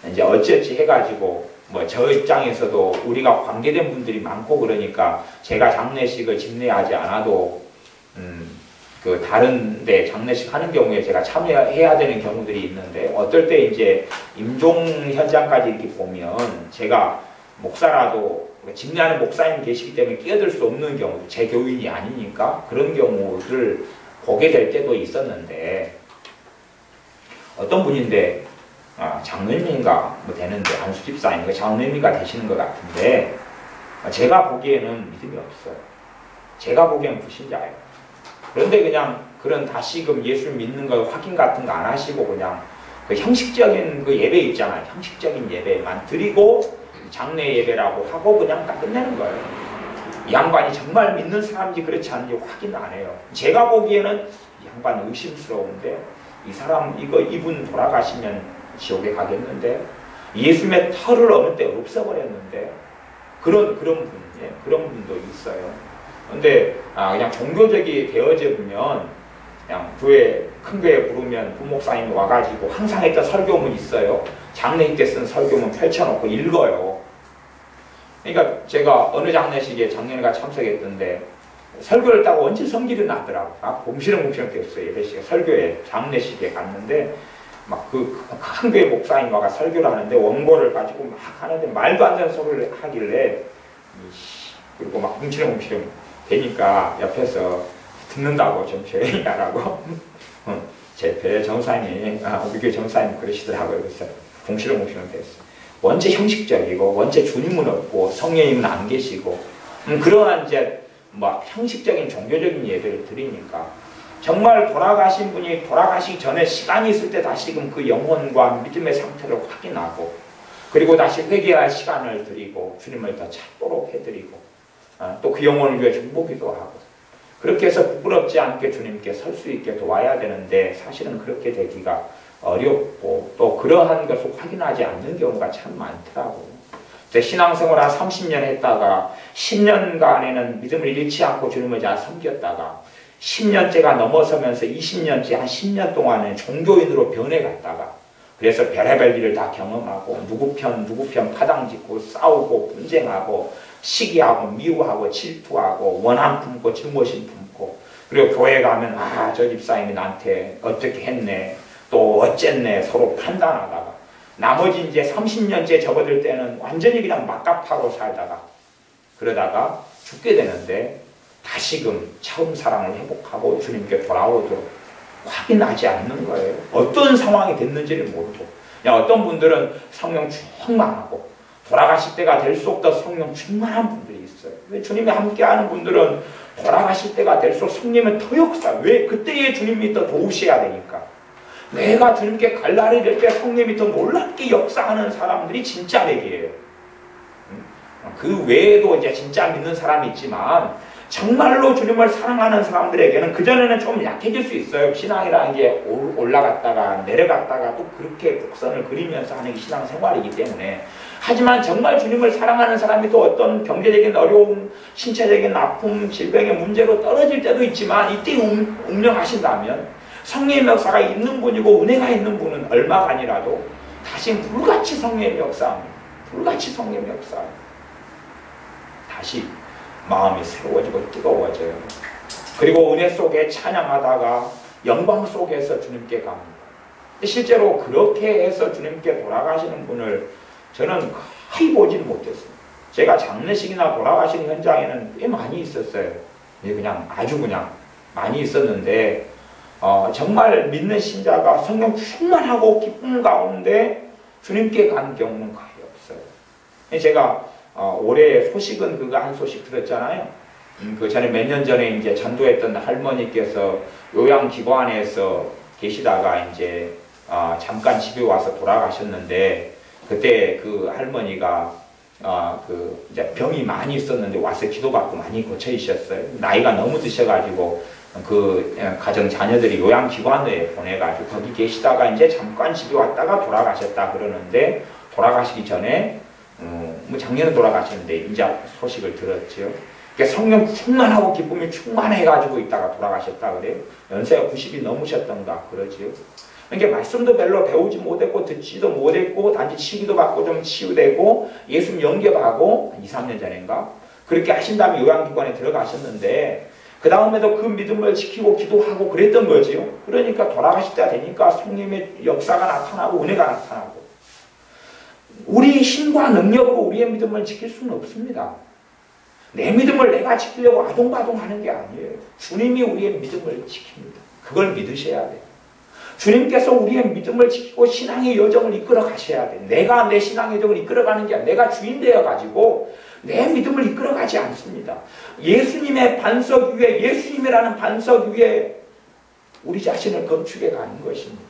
이제 어찌어찌 해가지고 뭐 저 입장에서도 우리가 관계된 분들이 많고 그러니까 제가 장례식을 집례하지 않아도 그 다른 데 장례식 하는 경우에 제가 참여해야 되는 경우들이 있는데, 어떨 때 이제 임종 현장까지 이렇게 보면 제가 목사라도 집례하는 목사님 계시기 때문에 끼어들 수 없는 경우, 제 교인이 아니니까 그런 경우를 보게 될 때도 있었는데, 어떤 분인데 장로님인가 뭐 되는데, 안수집사님인가 장로님인가 되시는 것 같은데, 제가 보기에는 믿음이 없어요. 제가 보기에는 불신자예요. 그런데 그냥 그런 다시금 예수 믿는 거 확인 같은 거 안 하시고 그냥 그 형식적인 그 예배 있잖아요. 형식적인 예배만 드리고 장례 예배라고 하고 그냥 딱 끝내는 거예요. 이 양반이 정말 믿는 사람인지 그렇지 않은지 확인 안 해요. 제가 보기에는 이 양반 의심스러운데, 이 사람 이분 돌아가시면 지옥에 가겠는데, 예수님의 터를 어느 때 없애버렸는데, 그런 분도 있어요. 근데 그냥 종교적이 되어지면 그냥 큰 교회 부르면 부목사님이 와가지고 항상 했던 설교문 있어요. 장례식 때 쓴 설교문 펼쳐놓고 읽어요. 그러니까 제가 어느 장례식에 작년에 참석했던데 설교를 따고 언제 성질이 나더라고. 곰시렁곰시렁 됐어요. 예배식에 설교에 장례식에 갔는데 막 그 큰 교회 목사님 와가 설교를 하는데 원고를 가지고 막 하는데 말도 안 되는 소리를 하길래 그리고 막 곰시렁곰시렁 되니까 옆에서 듣는다고 좀 조용히 하라고 제 배 정사님이 우리 교회 정사님 그러시더라고요. 그래서 공시렁공시렁 됐어요. 원체 형식적이고 원체 주님은 없고 성령님은 안 계시고 그러한 이제 뭐 형식적인 종교적인 예배를 드리니까, 정말 돌아가신 분이 돌아가시기 전에 시간이 있을 때 다시금 그 영혼과 믿음의 상태를 확인하고, 그리고 다시 회개할 시간을 드리고 주님을 더 찾도록 해드리고 또 그 영혼을 위해 중보기도 하고, 그렇게 해서 부끄럽지 않게 주님께 설 수 있게 도와야 되는데 사실은 그렇게 되기가 어렵고 또 그러한 것을 확인하지 않는 경우가 참 많더라고요. 신앙생활 한 30년 했다가 10년간에는 믿음을 잃지 않고 주님을 잘 섬겼다가 10년째가 넘어서면서 20년째 한 10년 동안은 종교인으로 변해갔다가 그래서 별의별 일을 다 경험하고 누구 편 파당짓고 싸우고 분쟁하고 시기하고 미워하고 질투하고 원한 품고 증오심 품고 그리고 교회 가면 아, 저 집사님이 나한테 어떻게 했네 또 어쨌네 서로 판단하다가 나머지 이제 30년째 접어들 때는 완전히 그냥 막가파로 살다가 그러다가 죽게 되는데 다시금 처음 사랑을 회복하고 주님께 돌아오도록 확인하지 않는 거예요. 어떤 상황이 됐는지를 모르고 그냥 어떤 분들은 성령 충만하고 돌아가실 때가 될수록 더 성령 충만한 분들이 있어요. 왜 주님이 함께하는 분들은 돌아가실 때가 될수록 성령은 더 역사 왜 그때의 주님이 더 도우셔야 되니까 내가 주님께 갈 날이 될 때 성령이 더 놀랍게 역사하는 사람들이 진짜 내기예요. 그 외에도 이제 진짜 믿는 사람이 있지만 정말로 주님을 사랑하는 사람들에게는 그전에는 좀 약해질 수 있어요. 신앙이라는 게 올라갔다가 내려갔다가 또 그렇게 곡선을 그리면서 하는 게 신앙생활이기 때문에 하지만 정말 주님을 사랑하는 사람이 또 어떤 경제적인 어려움, 신체적인 아픔, 질병의 문제로 떨어질 때도 있지만 이때 운명하신다면 성령의 역사가 있는 분이고 은혜가 있는 분은 얼마가 아니라도 다시 불같이 성령의 역사합니다. 불같이 성령의 역사합니다. 다시 마음이 새로워지고 뜨거워져요. 그리고 은혜 속에 찬양하다가 영광 속에서 주님께 갑니다. 실제로 그렇게 해서 주님께 돌아가시는 분을 저는 거의 보지는 못했어요. 제가 장례식이나 돌아가시는 현장에는 꽤 많이 있었어요. 그냥 아주 그냥 많이 있었는데 정말 믿는 신자가 성령 충만하고 기쁨 가운데 주님께 간 경우는 거의 없어요. 제가 올해 소식은 그거 한 소식 들었잖아요. 그 전에 몇 년 전에 이제 전도했던 할머니께서 요양기관에서 계시다가 이제 잠깐 집에 와서 돌아가셨는데 그때 그 할머니가 그 이제 병이 많이 있었는데 와서 기도받고 많이 고쳐 있었어요. 나이가 너무 드셔가지고 그 가정 자녀들이 요양기관에 보내가지고 거기 계시다가 이제 잠깐 집에 왔다가 돌아가셨다 그러는데 돌아가시기 전에 뭐 작년에 돌아가셨는데 이제 소식을 들었죠. 그러니까 성령 충만하고 기쁨이 충만해가지고 있다가 돌아가셨다 그래요. 연세가 90이 넘으셨던가 그러지요. 그러니까 말씀도 별로 배우지 못했고 듣지도 못했고 단지 치유도 받고 좀 치유되고 예수님 영접하고 2, 3년 전인가 그렇게 하신 다음에 요양기관에 들어가셨는데 그 다음에도 그 믿음을 지키고 기도하고 그랬던 거지요. 그러니까 돌아가실 때가 되니까 성령의 역사가 나타나고 은혜가 나타나고 우리 힘과 능력으로 우리의 믿음을 지킬 수는 없습니다. 내 믿음을 내가 지키려고 아동바동하는 게 아니에요. 주님이 우리의 믿음을 지킵니다. 그걸 믿으셔야 돼요. 주님께서 우리의 믿음을 지키고 신앙의 여정을 이끌어 가셔야 돼요. 내가 내 신앙의 여정을 이끌어가는 게 아니라 내가 주인 되어가지고 내 믿음을 이끌어가지 않습니다. 예수님의 반석 위에 예수님이라는 반석 위에 우리 자신을 건축해 가는 것입니다.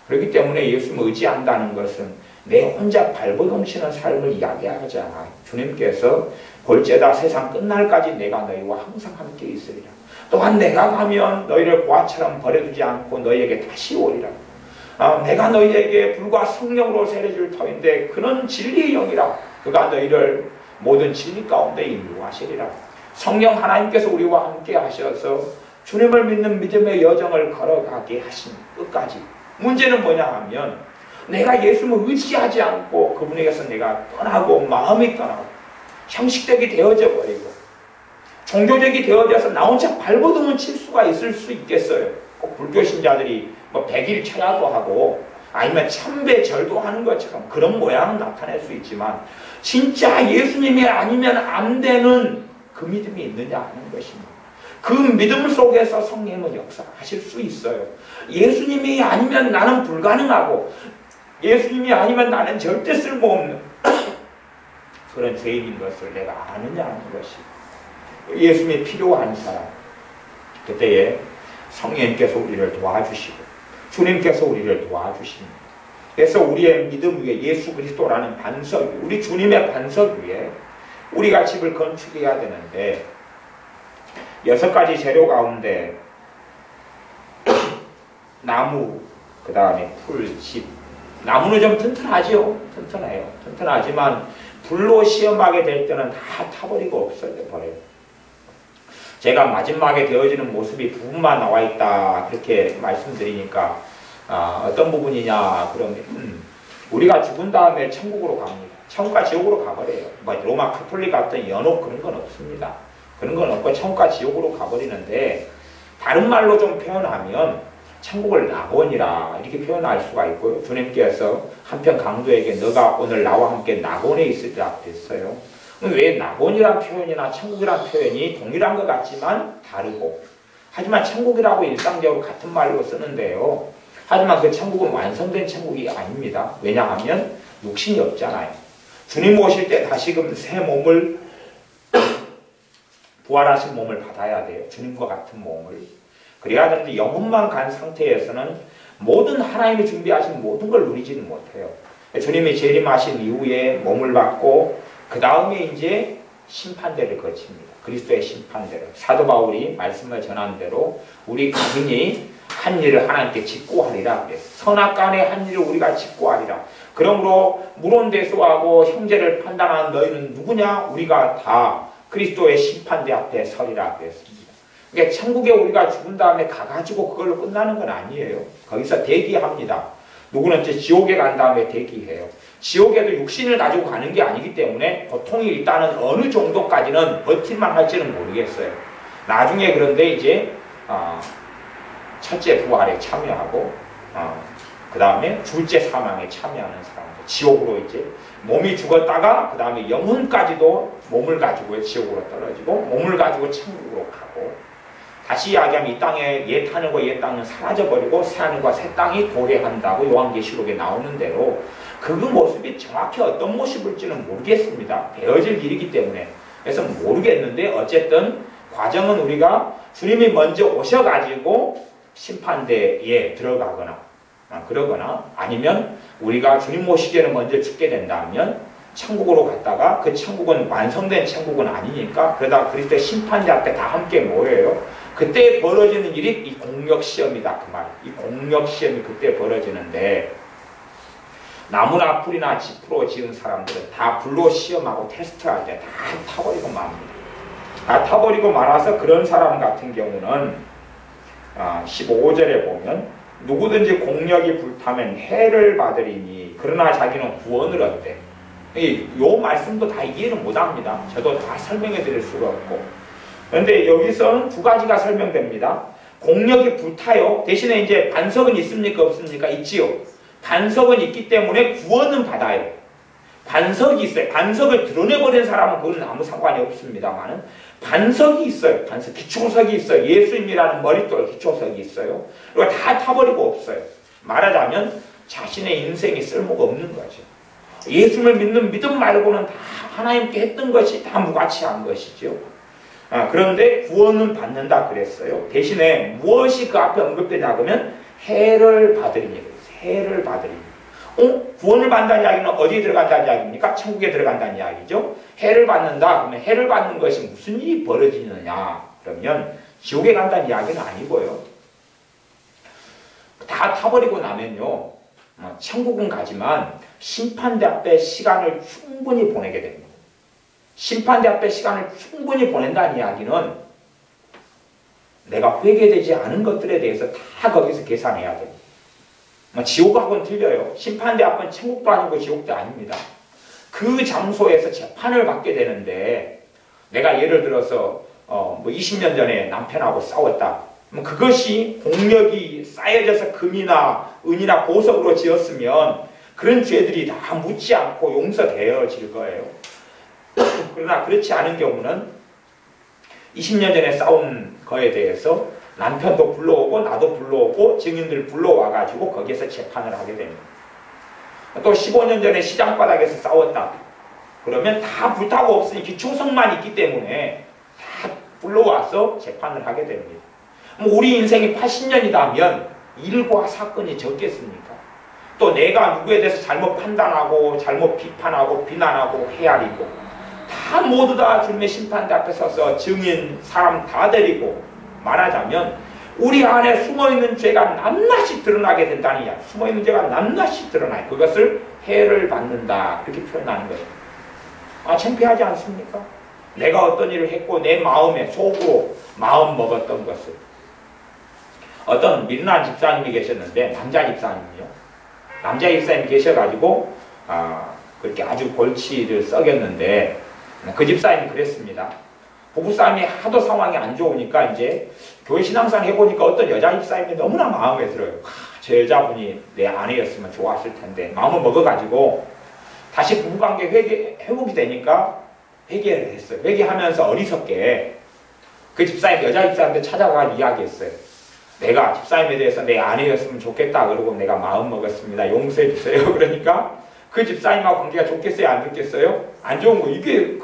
그렇기 때문에 예수님을 의지한다는 것은 내 혼자 발버둥치는 삶을 이야기하지 않아요. 주님께서 볼지어다 세상 끝날까지 내가 너희와 항상 함께 있으리라. 또한 내가 가면 너희를 고아처럼 버려두지 않고 너희에게 다시 오리라. 내가 너희에게 불과 성령으로 세례줄 터인데 그는 진리의 영이라. 그가 너희를 모든 진리 가운데 인도하시리라. 성령 하나님께서 우리와 함께 하셔서 주님을 믿는 믿음의 여정을 걸어가게 하신 끝까지. 문제는 뭐냐 하면 내가 예수님을 의지하지 않고 그분에게서 내가 떠나고 마음이 떠나고 형식적이 되어져 버리고 종교적이 되어져서 나 혼자 발버둥을 칠 수가 있을 수 있겠어요. 꼭 불교 신자들이 뭐 100일 철야도 하고 아니면 참배절도 하는 것처럼 그런 모양은 나타낼 수 있지만 진짜 예수님이 아니면 안 되는 그 믿음이 있느냐 하는 것입니다. 그 믿음 속에서 성령은 역사하실 수 있어요. 예수님이 아니면 나는 불가능하고 예수님이 아니면 나는 절대 쓸모없는 그런 죄인인 것을 내가 아느냐 하는 것입니다. 예수님이 필요한 사람 그때에 성령님께서 우리를 도와주시고 주님께서 우리를 도와주십니다. 그래서 우리의 믿음 위에 예수 그리스도라는 반석 위에 우리 주님의 반석 위에 우리가 집을 건축해야 되는데 6가지 재료 가운데 나무, 그 다음에 풀, 집. 나무는 좀 튼튼하죠. 튼튼해요. 튼튼하지만 불로 시험하게 될 때는 다 타버리고 없어져버려요. 제가 마지막에 되어지는 모습이 부분만 나와 있다 그렇게 말씀드리니까 어떤 부분이냐 그러면 우리가 죽은 다음에 천국으로 갑니다. 천국과 지옥으로 가버려요. 뭐 로마 카톨릭 같은 연옥 그런 건 없습니다. 그런 건 없고 천국과 지옥으로 가버리는데, 다른 말로 좀 표현하면 천국을 낙원이라 이렇게 표현할 수가 있고요. 주님께서 한편 강도에게 너가 오늘 나와 함께 낙원에 있으리라 그랬어요. 왜 낙원이란 표현이나 천국이란 표현이 동일한 것 같지만 다르고, 하지만 천국이라고 일상적으로 같은 말로 쓰는데요. 하지만 그 천국은 완성된 천국이 아닙니다. 왜냐하면 육신이 없잖아요. 주님 오실 때 다시금 새 몸을 부활하신 몸을 받아야 돼요. 주님과 같은 몸을. 그래야 되는데 영혼만 간 상태에서는 모든 하나님이 준비하신 모든 걸 누리지는 못해요. 주님이 재림하신 이후에 몸을 받고 그 다음에 이제 심판대를 거칩니다. 그리스도의 심판대를. 사도 바울이 말씀을 전한 대로 우리 각인이 한 일을 하나님께 직고하리라 그랬어요. 선악간의 한 일을 우리가 직고하리라. 그러므로 물온대소하고 형제를 판단하는 너희는 누구냐? 우리가 다 그리스도의 심판대 앞에 서리라 그랬습니다. 그러니까 천국에 우리가 죽은 다음에 가가지고 그걸로 끝나는 건 아니에요. 거기서 대기합니다. 누구는 이제 지옥에 간 다음에 대기해요. 지옥에도 육신을 가지고 가는 게 아니기 때문에 고통이 일단은 어느 정도까지는 버틸만 할지는 모르겠어요. 나중에 그런데 이제 첫째 부활에 참여하고 그 다음에 둘째 사망에 참여하는 사람들, 지옥으로 이제 몸이 죽었다가 그 다음에 영혼까지도 몸을 가지고 지옥으로 떨어지고 몸을 가지고 천국으로 가고, 다시 이야기하면 이 땅에 옛 하늘과 옛 땅은 사라져버리고 새 하늘과 새 땅이 도래한다고 요한계시록에 나오는 대로 그 모습이 정확히 어떤 모습일지는 모르겠습니다. 되어질 일이기 때문에. 그래서 모르겠는데 어쨌든 과정은 우리가 주님이 먼저 오셔가지고 심판대에 들어가거나 그러거나 아니면 우리가 주님 오시기에는 먼저 죽게 된다면 천국으로 갔다가 그 천국은 완성된 천국은 아니니까 그러다가 그리스도의 심판대 앞에 다 함께 모여요. 그때 벌어지는 일이 이 공력시험이다 그 말. 이 공력시험이 그때 벌어지는데 나무나 풀이나 짚으로 지은 사람들은 다 불로 시험하고 테스트할 때 다 타버리고 맙니다. 다 타버리고 말아서 그런 사람 같은 경우는 15절에 보면 누구든지 공력이 불타면 해를 받으리니 그러나 자기는 구원을 얻대. 이 말씀도 다 이해를 못합니다. 저도 다 설명해 드릴 수가 없고. 그런데 여기서는 두 가지가 설명됩니다. 공력이 불타요. 대신에 이제 반석은 있습니까? 없습니까? 있지요. 반석은 있기 때문에 구원은 받아요. 반석이 있어요. 반석을 드러내버린 사람은 그건 아무 상관이 없습니다만 반석이 있어요. 반석, 기초석이 있어요. 예수님이라는 머릿돌 기초석이 있어요. 그리고 다 타버리고 없어요. 말하자면 자신의 인생이 쓸모가 없는 거죠. 예수를 믿는 믿음 말고는 다 하나님께 했던 것이 다 무가치한 것이죠. 그런데 구원은 받는다 그랬어요. 대신에 무엇이 그 앞에 언급되냐 그러면 해를 받으리니 해를 받으리니. 구원을 받는다는 이야기는 어디에 들어간다는 이야기입니까? 천국에 들어간다는 이야기죠. 해를 받는다 그러면 해를 받는 것이 무슨 일이 벌어지느냐 그러면 지옥에 간다는 이야기는 아니고요. 다 타버리고 나면요 천국은 가지만 심판대 앞에 시간을 충분히 보내게 됩니다. 심판대 앞에 시간을 충분히 보낸다는 이야기는 내가 회개되지 않은 것들에 대해서 다 거기서 계산해야 됩니다. 지옥하고는 틀려요. 심판대 앞은 천국도 아니고 지옥도 아닙니다. 그 장소에서 재판을 받게 되는데 내가 예를 들어서 20년 전에 남편하고 싸웠다. 그것이 공력이 쌓여져서 금이나 은이나 보석으로 지었으면 그런 죄들이 다 묻지 않고 용서되어질 거예요. 그러나 그렇지 않은 경우는 20년 전에 싸운 거에 대해서 남편도 불러오고 나도 불러오고 증인들 불러와가지고 거기에서 재판을 하게 됩니다. 또 15년 전에 시장바닥에서 싸웠다. 그러면 다 불타고 없으니 기초석만 있기 때문에 다 불러와서 재판을 하게 됩니다. 우리 인생이 80년이라면 일과 사건이 적겠습니까? 또 내가 누구에 대해서 잘못 판단하고 잘못 비판하고 비난하고 헤아리고 다 모두 다 주님의 심판대 앞에 서서 증인 사람 다 데리고 말하자면 우리 안에 숨어있는 죄가 낱낱이 드러나게 된다는 이야기. 숨어있는 죄가 낱낱이 드러나요. 그것을 해를 받는다 그렇게 표현하는 거예요. 창피하지 않습니까? 내가 어떤 일을 했고 내 마음에 속으로 마음 먹었던 것을. 어떤 미르나 집사님이 계셨는데 남자 집사님이요. 남자 집사님이 계셔가지고 그렇게 아주 골치를 썩였는데 그 집사님이 그랬습니다. 부부싸움이 하도 상황이 안 좋으니까 이제 교회 신앙생활 해보니까 어떤 여자 집사님이 너무나 마음에 들어요. 저 여자분이 내 아내였으면 좋았을 텐데 마음을 먹어가지고 다시 부부관계 회복이 되니까 회개를 했어요. 회개하면서 어리석게 그 집사님 여자 집사님한테 찾아가 이야기했어요. 내가 집사님에 대해서 내 아내였으면 좋겠다 그러고 내가 마음 먹었습니다. 용서해 주세요. 그러니까 그 집사님하고 관계가 좋겠어요? 안 좋겠어요? 안 좋은 거.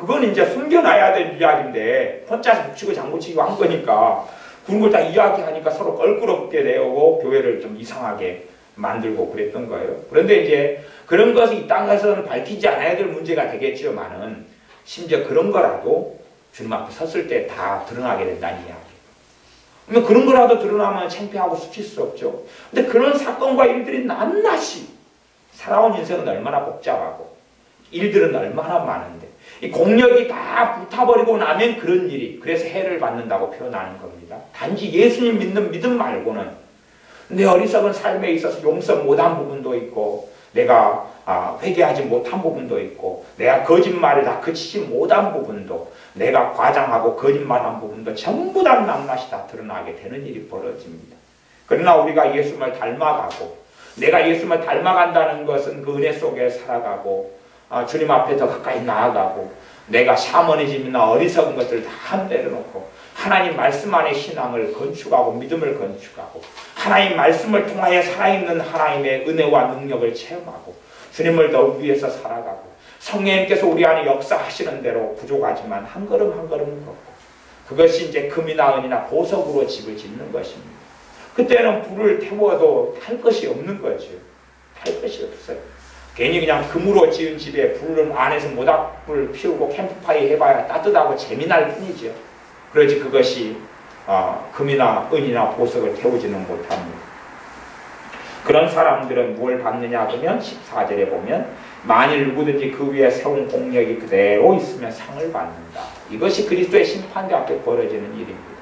그건 이제 숨겨놔야 될 이야기인데 혼자서 묵치고 장구치고 한 거니까 그런 걸 다 이야기하니까 서로 껄끄럽게 되고 교회를 좀 이상하게 만들고 그랬던 거예요. 그런데 이제 그런 것이 이 땅에서는 밝히지 않아야 될 문제가 되겠지만은 심지어 그런 거라도 주님 앞에 섰을 때 다 드러나게 된다는 이야기. 그러면 그런 거라도 드러나면 창피하고 수칠 수 없죠. 근데 그런 사건과 일들이 낱낱이 살아온 인생은 얼마나 복잡하고 일들은 얼마나 많은데 이 공력이 다 불타버리고 나면 그런 일이 그래서 해를 받는다고 표현하는 겁니다. 단지 예수님 믿는 믿음 말고는 내 어리석은 삶에 있어서 용서 못한 부분도 있고 내가 회개하지 못한 부분도 있고 내가 거짓말을 다 그치지 못한 부분도 내가 과장하고 거짓말한 부분도 전부 다 낱낱이 다 드러나게 되는 일이 벌어집니다. 그러나 우리가 예수님을 닮아가고 내가 예수님을 닮아간다는 것은 그 은혜 속에 살아가고 주님 앞에 더 가까이 나아가고 내가 샤머니즘이나 어리석은 것들을 다 내려놓고 하나님 말씀 안에 신앙을 건축하고 믿음을 건축하고 하나님 말씀을 통하여 살아있는 하나님의 은혜와 능력을 체험하고 주님을 더 위해서 살아가고 성령님께서 우리 안에 역사하시는 대로 부족하지만 한 걸음 한 걸음 걷고 그것이 이제 금이나 은이나 보석으로 집을 짓는 것입니다. 그때는 불을 태워도 탈 것이 없는 거죠. 탈 것이 없어요. 괜히 그냥 금으로 지은 집에 불은 안에서 모닥불 피우고 캠프파이 해봐야 따뜻하고 재미날 뿐이죠. 그러지 그것이 금이나 은이나 보석을 태우지는 못합니다. 그런 사람들은 뭘 받느냐 그러면 14절에 보면 만일 누구든지 그 위에 세운 공력이 그대로 있으면 상을 받는다. 이것이 그리스도의 심판대 앞에 벌어지는 일입니다.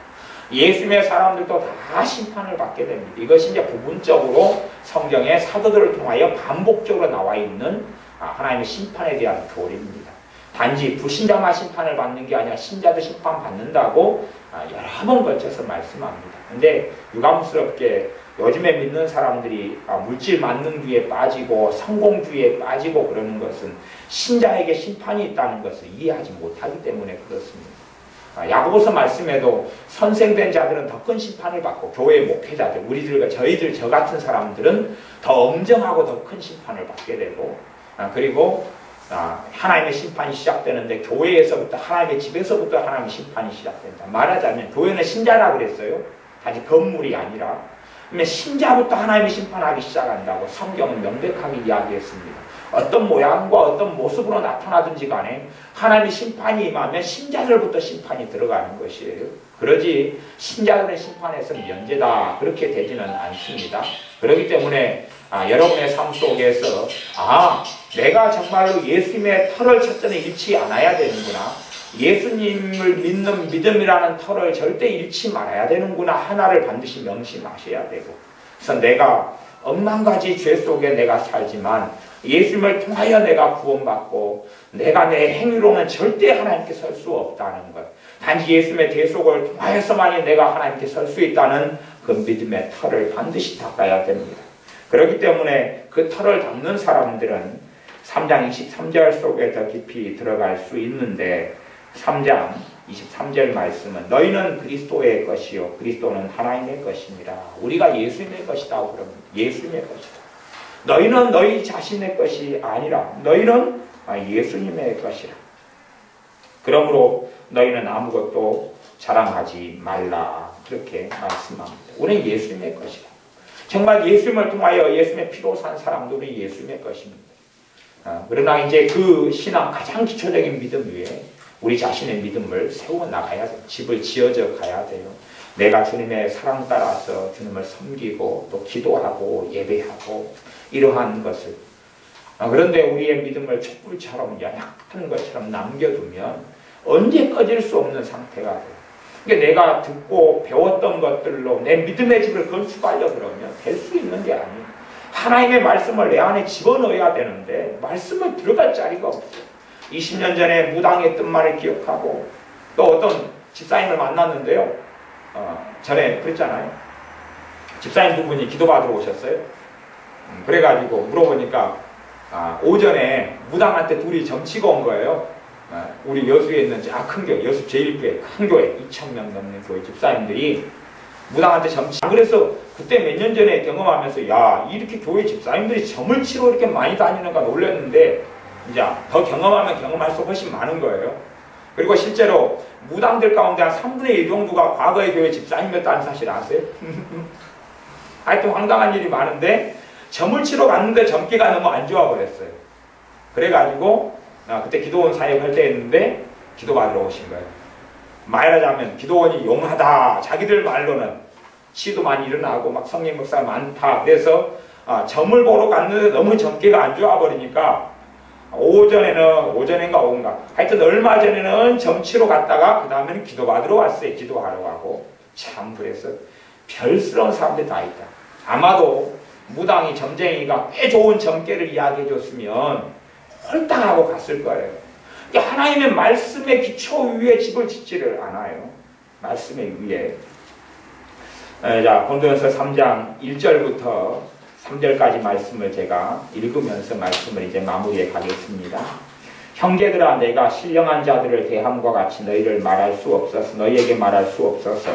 예수님의 사람들도 다 심판을 받게 됩니다. 이것이 이제 부분적으로 성경의 사도들을 통하여 반복적으로 나와 있는 하나님의 심판에 대한 교리입니다. 단지 불신자만 심판을 받는 게 아니라 신자도 심판받는다고 여러 번 걸쳐서 말씀합니다. 근데 유감스럽게 요즘에 믿는 사람들이 물질 만능주의에 빠지고 성공주의에 빠지고 그러는 것은 신자에게 심판이 있다는 것을 이해하지 못하기 때문에 그렇습니다. 야고보서 말씀에도 선생된 자들은 더 큰 심판을 받고 교회의 목회자들, 우리들과 저희들 저 같은 사람들은 더 엄정하고 더 큰 심판을 받게 되고 그리고 하나님의 심판이 시작되는데 교회에서부터 하나님의 집에서부터 하나님의 심판이 시작된다. 말하자면 교회는 신자라 그랬어요. 단지 건물이 아니라 그러면 신자부터 하나님의 심판하기 시작한다고 성경은 명백하게 이야기했습니다. 어떤 모양과 어떤 모습으로 나타나든지 간에 하나님의 심판이 임하면 신자들부터 심판이 들어가는 것이에요. 그러지 신자들의 심판에서 면제다 그렇게 되지는 않습니다. 그렇기 때문에 여러분의 삶 속에서 내가 정말로 예수님의 털을 첫전에 잃지 않아야 되는구나. 예수님을 믿는 믿음이라는 털을 절대 잃지 말아야 되는구나 하나를 반드시 명심하셔야 되고 그래서 내가 억만 가지 죄 속에 내가 살지만 예수님을 통하여 내가 구원받고 내가 내 행위로는 절대 하나님께 설 수 없다는 것 단지 예수님의 대속을 통하여서만이 내가 하나님께 설 수 있다는 그 믿음의 털을 반드시 닦아야 됩니다. 그렇기 때문에 그 털을 닦는 사람들은 3장 23절 속에 더 깊이 들어갈 수 있는데 3장 23절 말씀은 너희는 그리스도의 것이요 그리스도는 하나님의 것입니다. 우리가 예수님의 것이라고 그럽니다. 예수님의 것이다. 너희는 너희 자신의 것이 아니라 너희는 예수님의 것이라. 그러므로 너희는 아무것도 자랑하지 말라. 그렇게 말씀합니다. 우리는 예수님의 것이다. 정말 예수님을 통하여 예수님의 피로 산 사람들은 예수님의 것입니다. 그러나 이제 그 신앙 가장 기초적인 믿음 위에 우리 자신의 믿음을 세워나가야 돼요. 집을 지어져 가야 돼요. 내가 주님의 사랑 따라서 주님을 섬기고 또 기도하고 예배하고 이러한 것을 그런데 우리의 믿음을 촛불처럼 연약한 것처럼 남겨두면 언제 꺼질 수 없는 상태가 돼요. 그러니까 내가 듣고 배웠던 것들로 내 믿음의 집을 건축하려 그러면 될 수 있는 게 아니에요. 하나님의 말씀을 내 안에 집어넣어야 되는데 말씀을 들어갈 자리가 없어요. 20년 전에 무당의 뜻만을 기억하고 또 어떤 집사님을 만났는데요. 전에 그랬잖아요. 집사님 두 분이 기도받으러 오셨어요. 그래가지고 물어보니까 오전에 무당한테 둘이 점치고 온 거예요. 우리 여수에 있는 큰 교회, 여수 제1교회 큰 교회 2,000명 넘는 교회 집사님들이 무당한테 점치. 그래서 그때 몇 년 전에 경험하면서 야 이렇게 교회 집사님들이 점을 치러 이렇게 많이 다니는가 놀랐는데 이제 더 경험하면 경험할수록 훨씬 많은 거예요. 그리고 실제로 무당들 가운데 한 3분의 1 정도가 과거의 교회 집사님이었다는 사실 아세요? 하여튼 황당한 일이 많은데 점을 치러 갔는데 점괘가 너무 안 좋아 버렸어요. 그래가지고 그때 기도원 사역할 때였는데 기도받으러 오신 거예요. 말하자면 기도원이 용하다. 자기들 말로는 시도 많이 일어나고 막 성령 목사가 많다. 그래서 점을 보러 갔는데 너무 점괘가 안 좋아 버리니까 오전인가 오후인가 하여튼 얼마 전에는 점치러 갔다가 그 다음에는 기도받으러 왔어요. 기도하러 가고 참 그래서 별스러운 사람들이 다 있다. 아마도 무당이 점쟁이가 꽤 좋은 점괘를 이야기해 줬으면 홀당하고 갔을 거예요. 하나님의 말씀의 기초 위에 집을 짓지를 않아요. 말씀의 위에. 자, 고린도전서 3장 1절부터 3절까지 말씀을 제가 읽으면서 말씀을 이제 마무리해 가겠습니다. 형제들아 내가 신령한 자들을 대함과 같이 너희에게 말할 수 없어서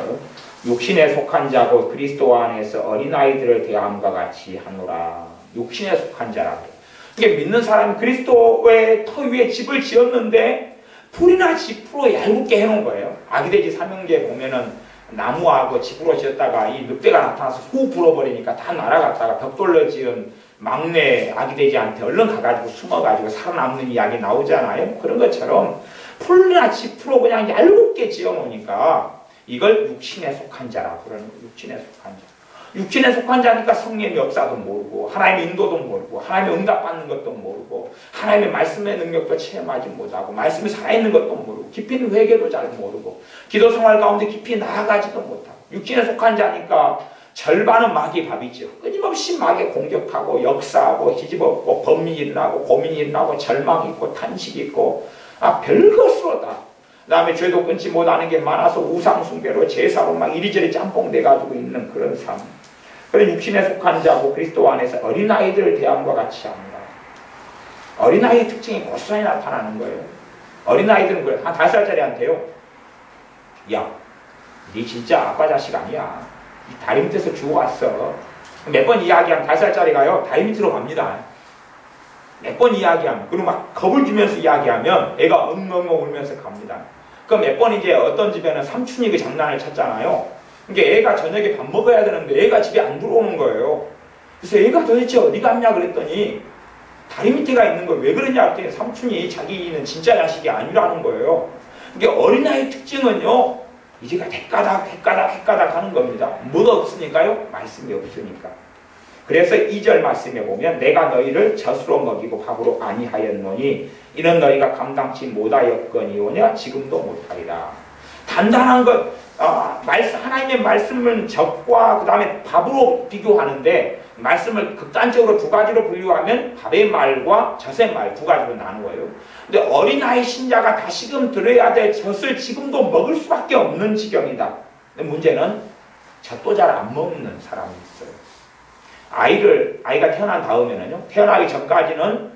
육신에 속한 자고 그리스도 안에서 어린아이들을 대함과 같이 하노라. 육신에 속한 자라고. 이게 믿는 사람이 그리스도의 터 위에 집을 지었는데 풀이나 지푸로 얄궂게 해놓은 거예요. 아기돼지 삼형제 보면은 나무하고 집으로 지었다가 이 늑대가 나타나서 후 불어버리니까 다 날아갔다가 벽돌로 지은 막내 아기돼지한테 얼른 가가지고 숨어가지고 살아남는 이야기 나오잖아요. 그런 것처럼 풀이나 지푸로 그냥 얄궂게 지어놓으니까 이걸 육신에 속한 자라고 그러는 거예요. 육신에 속한 자. 육신에 속한 자니까 성령의 역사도 모르고 하나님의 인도도 모르고 하나님의 응답받는 것도 모르고 하나님의 말씀의 능력도 체험하지 못하고 말씀이 살아있는 것도 모르고 깊이 있는 회개도 잘 모르고 기도 생활 가운데 깊이 나아가지도 못하고 육신에 속한 자니까 절반은 마귀 밥이죠. 끊임없이 마귀 공격하고 역사하고 뒤집어엎고 범민이 일어나고 고민이 일어나고 절망이 있고 탄식이 있고 별것으로 다. 그 다음에 죄도 끊지 못하는 게 많아서 우상숭배로 제사로 막 이리저리 짬뽕돼가지고 있는 그런 삶. 그런 육신에 속한 자고 그리스도 안에서 어린아이들을 대함과 같이 합니다. 어린아이의 특징이 고스란히 나타나는 거예요. 어린아이들은 그래. 한 5살짜리한테요. 야, 니 진짜 아빠 자식 아니야. 이 다리 밑에서 주워왔어. 몇 번 이야기하면 5살짜리가요. 다리 밑으로 갑니다. 몇 번 이야기하면. 그리고 막 겁을 주면서 이야기하면 애가 엉엉엉 울면서 갑니다. 그럼 몇 번 이제 어떤 집에는 삼촌이 그 장난을 쳤잖아요. 그러니까 애가 저녁에 밥 먹어야 되는데 애가 집에 안 들어오는 거예요. 그래서 애가 도대체 어디 갔냐 그랬더니 다리 밑에 가 있는 거예요. 왜 그러냐 했더니 삼촌이 자기는 진짜 자식이 아니라는 거예요. 그러니까 어린아이의 특징은요. 이제가 대까닥 하는 겁니다. 뭐가 없으니까요? 말씀이 없으니까. 그래서 2절 말씀에 보면 내가 너희를 젖으로 먹이고 밥으로 아니하였노니 이는 너희가 감당치 못하였거니오냐 지금도 못하리라. 단단한 것 하나님의 말씀은 젖과 그 다음에 밥으로 비교하는데 말씀을 극단적으로 두 가지로 분류하면 밥의 말과 젖의 말 두 가지로 나누어요. 근데 어린아이 신자가 다시금 들어야 될 젖을 지금도 먹을 수밖에 없는 지경이다. 근데 문제는 젖도 잘 안 먹는 사람이 있어요. 아이가 태어난 다음에는요, 태어나기 전까지는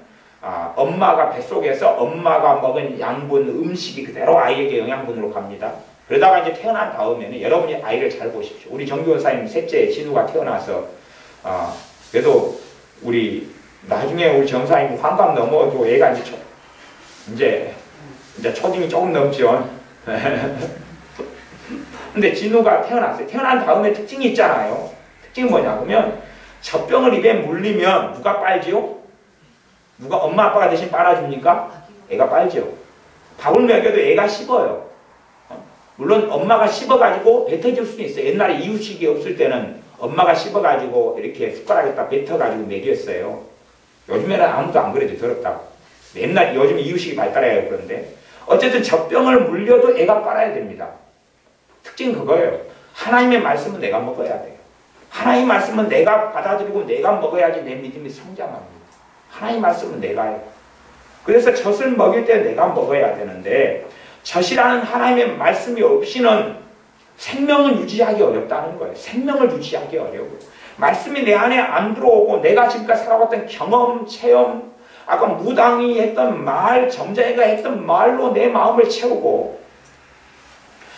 엄마가 뱃속에서 엄마가 먹은 양분 음식이 그대로 아이에게 영양분으로 갑니다. 그러다가 이제 태어난 다음에는 여러분이 아이를 잘 보십시오. 우리 정교사님 셋째 진우가 태어나서 그래도 나중에 우리 정사님 환갑 넘어도 애가 이제 초딩이 조금 넘죠. 근데 진우가 태어났어요. 태어난 다음에 특징이 있잖아요. 특징이 뭐냐 그러면 젖병을 입에 물리면 누가 빨지요? 누가 엄마 아빠가 대신 빨아줍니까? 애가 빨죠. 밥을 먹여도 애가 씹어요. 물론 엄마가 씹어가지고 뱉어줄 수는 있어요. 옛날에 이유식이 없을 때는 엄마가 씹어가지고 이렇게 숟가락에다 뱉어가지고 먹였어요. 요즘에는 아무도 안 그래도 더럽다고. 옛날 요즘 이유식이 발달해요. 그런데 어쨌든 젖병을 물려도 애가 빨아야 됩니다. 특징은 그거예요. 하나님의 말씀은 내가 먹어야 돼요. 하나님 말씀은 내가 받아들이고 내가 먹어야지 내 믿음이 성장합니다. 하나님 말씀은 내가 해요. 그래서 젖을 먹일 때 내가 먹어야 되는데 젖이라는 하나님의 말씀이 없이는 생명을 유지하기 어렵다는 거예요. 생명을 유지하기 어려워요. 말씀이 내 안에 안 들어오고 내가 지금까지 살아왔던 경험, 체험, 아까 무당이 했던 말, 점자애가 했던 말로 내 마음을 채우고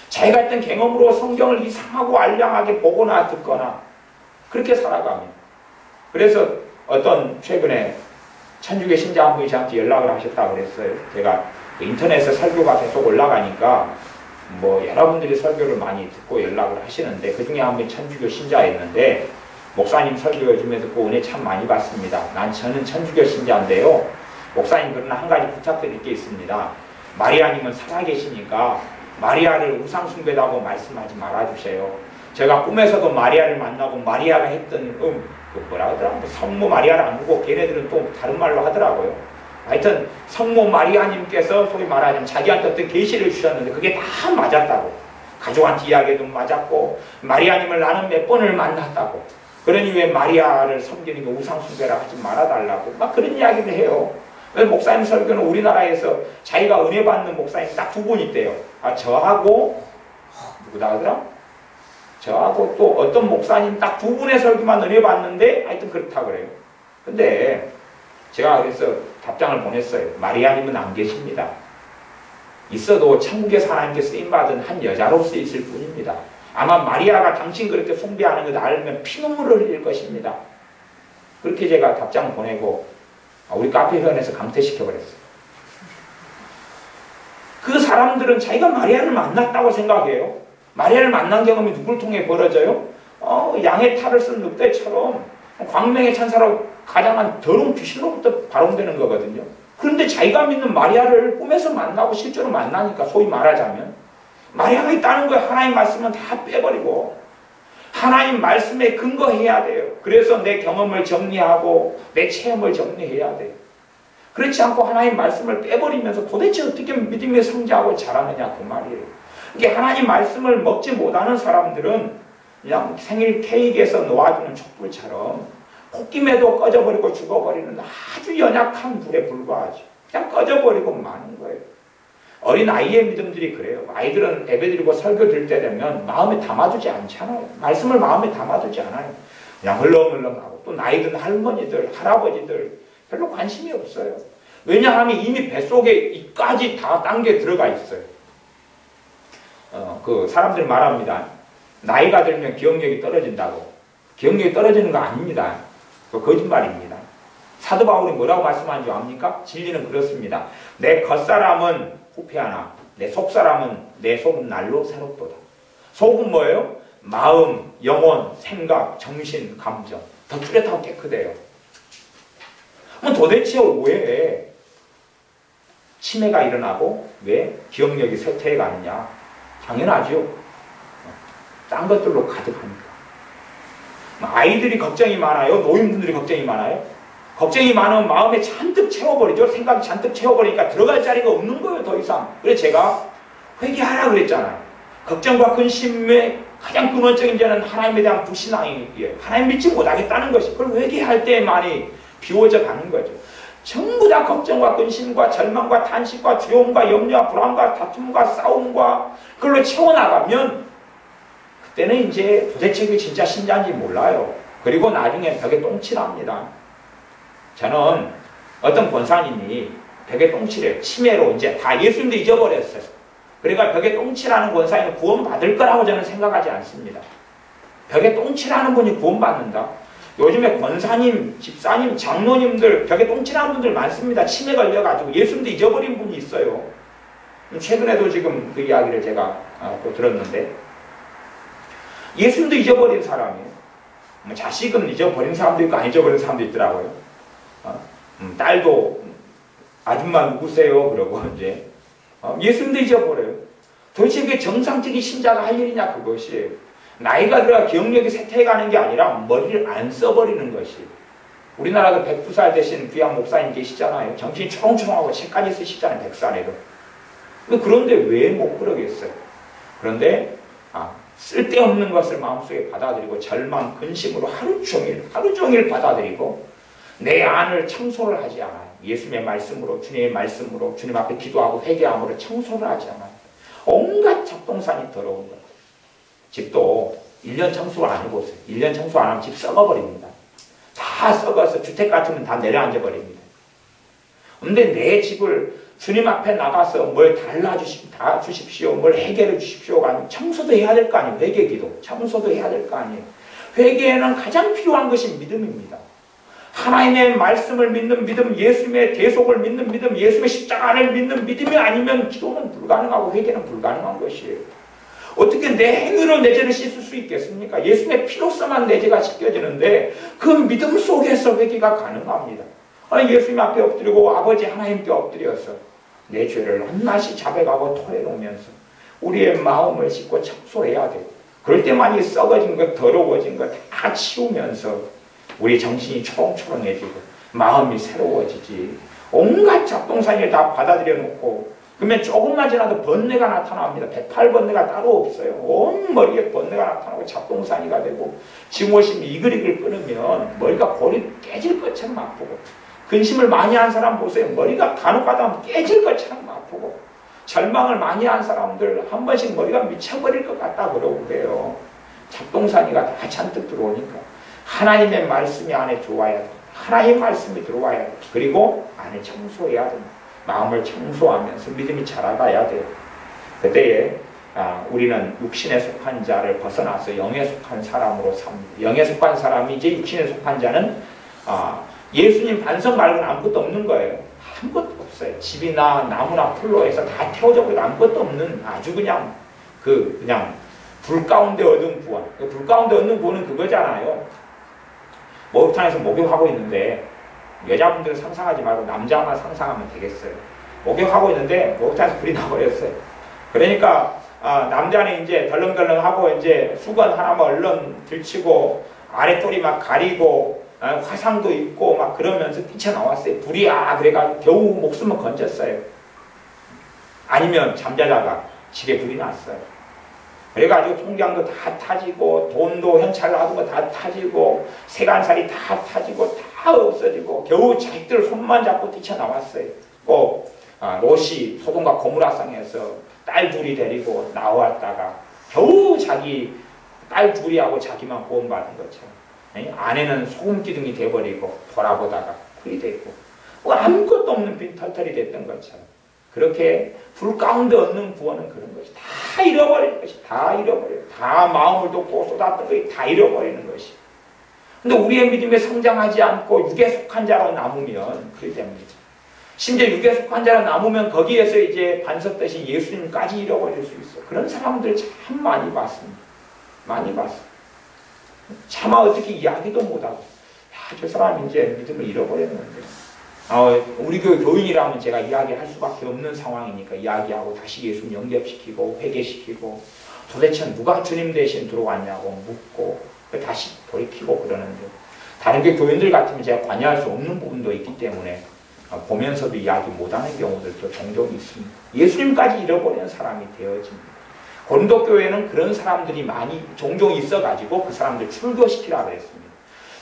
자기가 했던 경험으로 성경을 이상하고 알량하게 보거나 듣거나 그렇게 살아가면 그래서 어떤 최근에 천주교 신자 한 분이 저한테 연락을 하셨다고 그랬어요. 제가 그 인터넷에 설교가 계속 올라가니까 뭐 여러분들이 설교를 많이 듣고 연락을 하시는데 그 중에 한 분이 천주교 신자였는데 목사님 설교 요즘에 듣고 은혜 참 많이 받습니다. 저는 천주교 신자인데요. 목사님 그러나 한 가지 부탁드릴 게 있습니다. 마리아님은 살아계시니까 마리아를 우상숭배라고 말씀하지 말아주세요. 제가 꿈에서도 마리아를 만나고 마리아가 했던 그 뭐라 하더라? 성모 마리아를 안 보고 걔네들은 또 다른 말로 하더라고요. 하여튼 성모 마리아님께서 소위 말하자면 자기한테 어떤 계시를 주셨는데 그게 다 맞았다고. 가족한테 이야기도 맞았고 마리아님을 나는 몇 번을 만났다고. 그러니 왜 마리아를 섬기는 게 우상숭배라 하지 말아달라고 막 그런 이야기를 해요. 그래서 목사님 설교는 우리나라에서 자기가 은혜 받는 목사님 딱 두 분 있대요. 저하고 누구다 하더라? 저하고 또 어떤 목사님 딱 두 분의 설교만 은혜 받는데 하여튼 그렇다 그래요. 근데 제가 그래서 답장을 보냈어요. 마리아님은 안 계십니다. 있어도 천국에서 하나님께 쓰임받은 한 여자로서 있을 뿐입니다. 아마 마리아가 당신 그렇게 숭배하는 걸 알면 피눈물을 흘릴 것입니다. 그렇게 제가 답장을 보내고 우리 카페 회원에서 강퇴시켜버렸어요. 그 사람들은 자기가 마리아를 만났다고 생각해요. 마리아를 만난 경험이 누굴 통해 벌어져요? 양의 탈을 쓴 늑대처럼 광명의 천사로 가장한 더러운 귀신으로부터 발원되는 거거든요. 그런데 자기가 믿는 마리아를 꿈에서 만나고 실제로 만나니까 소위 말하자면 마리아가 있다는 거예요. 하나님 말씀은 다 빼버리고 하나님 말씀에 근거해야 돼요. 그래서 내 경험을 정리하고 내 체험을 정리해야 돼요. 그렇지 않고 하나님 말씀을 빼버리면서 도대체 어떻게 믿음이 성장하고 자라느냐 그 말이에요. 이게 하나님 말씀을 먹지 못하는 사람들은 그냥 생일 케이크에서 놓아주는 촛불처럼 콧김에도 꺼져버리고 죽어버리는 아주 연약한 불에 불과하죠. 그냥 꺼져버리고 마는 거예요. 어린 아이의 믿음들이 그래요. 아이들은 예배드리고 설교 들 때 되면 마음에 담아두지 않잖아요. 말씀을 마음에 담아두지 않아요. 그냥 흘렁흘렁하고 또 나이 든 할머니들, 할아버지들 별로 관심이 없어요. 왜냐하면 이미 뱃속에 이까지 다 당겨 들어가 있어요. 그 사람들 말합니다. 나이가 들면 기억력이 떨어진다고. 기억력이 떨어지는 거 아닙니다. 그 거짓말입니다. 사도 바울이 뭐라고 말씀하는지 압니까? 진리는 그렇습니다. 내 겉사람은 후패하나 내 속사람은 내 속은 날로 새롭도다. 속은 뭐예요? 마음, 영혼, 생각, 정신, 감정. 더 뚜렷하고 깨끗해요. 그럼 도대체 왜 치매가 일어나고 왜 기억력이 쇠퇴해 가느냐? 당연하죠. 딴 것들로 가득하니까. 아이들이 걱정이 많아요? 노인분들이 걱정이 많아요? 걱정이 많으면 마음에 잔뜩 채워버리죠. 생각이 잔뜩 채워버리니까 들어갈 자리가 없는 거예요. 더 이상. 그래서 제가 회개하라 그랬잖아요. 걱정과 근심의 가장 근원적인 죄는 하나님에 대한 불신앙이에요. 하나님 믿지 못하겠다는 것이. 그걸 회개할 때만이 비워져 가는 거죠. 전부 다 걱정과 근심과 절망과 탄식과 두려움과 염려와 불안과 다툼과 싸움과 그걸로 채워나가면 그때는 이제 도대체 그게 진짜 신자인지 몰라요. 그리고 나중에 벽에 똥칠합니다. 저는 어떤 권사님이 벽에 똥칠해요. 치매로 이제 다 예수님도 잊어버렸어요. 그러니까 벽에 똥칠하는 권사님은 구원받을 거라고 저는 생각하지 않습니다. 벽에 똥칠하는 분이 구원받는다. 요즘에 권사님, 집사님, 장로님들 벽에 똥칠하는 분들 많습니다. 치매 걸려가지고 예수님도 잊어버린 분이 있어요. 최근에도 지금 그 이야기를 제가 또 들었는데 예수님도 잊어버린 사람이에요. 자식은 잊어버린 사람도 있고 안 잊어버린 사람도 있더라고요. 딸도 아줌마 누구세요? 그러고 이제 예수님도 잊어버려요. 도대체 그게 정상적인 신자가 할 일이냐 그것이에요. 나이가 들어 기억력이 쇠퇴해가는 게 아니라 머리를 안 써버리는 것이에요. 우리나라도 102살 되신 귀한 목사님 계시잖아요. 정신이 초롱초롱하고 책까지 쓰시잖아요. 100살에도. 그런데 왜 못 그러겠어요? 그런데 쓸데없는 것을 마음속에 받아들이고 절망, 근심으로 하루 종일 받아들이고 내 안을 청소를 하지 않아요. 예수님의 말씀으로, 주님의 말씀으로, 주님 앞에 기도하고 회개함으로 청소를 하지 않아요. 온갖 잡동산이 더러운 거예요. 집도 1년 청소 안 해보세요. 1년 청소 안 하면 집 썩어버립니다. 다 썩어서 주택 같으면 다 내려앉아 버립니다. 근데 내 집을 주님 앞에 나가서 뭘 달라주십시오, 뭘 해결해 주십시오가 아니고 청소도 해야 될 거 아니에요. 회개기도 청소도 해야 될 거 아니에요. 회개에는 가장 필요한 것이 믿음입니다. 하나님의 말씀을 믿는 믿음, 예수님의 대속을 믿는 믿음, 예수님의 십자가를 믿는 믿음이 아니면 기도는 불가능하고 회개는 불가능한 것이에요. 어떻게 내 행위로 내 죄를 씻을 수 있겠습니까? 예수님의 피로서만 내 죄가 씻겨지는데 그 믿음 속에서 회개가 가능합니다. 예수님 앞에 엎드리고 아버지 하나님께 엎드려서 내 죄를 한낱이 자백하고 토해놓으면서 우리의 마음을 씻고 청소해야 돼요. 그럴 때만 이 썩어진 것, 더러워진 것 다 치우면서 우리 정신이 초롱초롱해지고 마음이 새로워지지. 온갖 잡동사니를 다 받아들여 놓고 그러면 조금만 지나도 번뇌가 나타납니다. 108번뇌가 따로 없어요. 온 머리에 번뇌가 나타나고 잡동사니가 되고 지무엇이면 이글이글 끊으면 머리가 골이 깨질 것처럼 아프고 근심을 많이 한 사람 보세요. 머리가 간혹가다 하면 깨질 것처럼 아프고 절망을 많이 한 사람들 한 번씩 머리가 미쳐버릴 것 같다 그러고 그래요. 잡동사니가 다 잔뜩 들어오니까 하나님의 말씀이 안에 들어와야 돼. 하나님의 말씀이 들어와야 돼. 그리고 안에 청소해야 됩니다. 마음을 청소하면서 믿음이 자라가야 돼요. 그때에 우리는 육신에 속한 자를 벗어나서 영에 속한 사람으로 삽니다. 영에 속한 사람이 이제 육신에 속한 자는 예수님 반석 말고는 아무것도 없는 거예요. 아무것도 없어요. 집이나 나무나 풀로 해서 다 태워져 버리고 아무것도 없는 아주 그냥 불 가운데 얻은 구원. 불 가운데 얻는 구원은 그거잖아요. 목욕탕에서 목욕하고 있는데 여자분들은 상상하지 말고 남자만 상상하면 되겠어요. 목욕하고 있는데 목욕탕에서 불이 나버렸어요. 그러니까 남자는 이제 덜렁덜렁하고 이제 수건 하나만 얼른 들치고 아랫돌이 막 가리고 화상도 입고 막 그러면서 뛰쳐나왔어요. 불이야 그래가 겨우 목숨을 건졌어요. 아니면 잠자다가 집에 불이 났어요. 그래가지고 통장도 다 타지고 돈도 현찰 놔둔 거 다 타지고 세간살이 다 타지고 다 없어지고 겨우 자식들 손만 잡고 뛰쳐나왔어요. 꼭 롯이 소돔과 고무라상에서 딸 둘이 데리고 나왔다가 겨우 자기 딸 둘이하고 자기만 구원받은 것처럼 아내는 소금기둥이 돼버리고 돌아보다가 풀이 됐고 아무것도 없는 빈털털이 됐던 것처럼 그렇게 불 가운데 얻는 구원은 그런 것이 다 잃어버리는 것이 다 잃어버려요. 다 마음을 쏟고 쏟았던 것이 다 잃어버리는 것이. 근데 우리의 믿음에 성장하지 않고 육에 속한 자로 남으면 그렇게 됩니다. 심지어 육에 속한 자로 남으면 거기에서 이제 반석 대신 예수님까지 잃어버릴 수 있어요. 그런 사람들 참 많이 봤습니다. 많이 봤어요. 차마 어떻게 이야기도 못하고 저 사람이 이제 믿음을 잃어버렸는데 우리 교회 교인이라면 제가 이야기할 수밖에 없는 상황이니까 이야기하고 다시 예수님 영접시키고 회개시키고 도대체 누가 주님 대신 들어왔냐고 묻고 다시 돌이키고 그러는데 다른 교 교인들 같으면 제가 관여할 수 없는 부분도 있기 때문에 보면서도 이야기 못하는 경우들도 종종 있습니다. 예수님까지 잃어버리는 사람이 되어집니다. 고린도 교회는 그런 사람들이 많이 종종 있어가지고 그 사람들 출교시키라고 했습니다.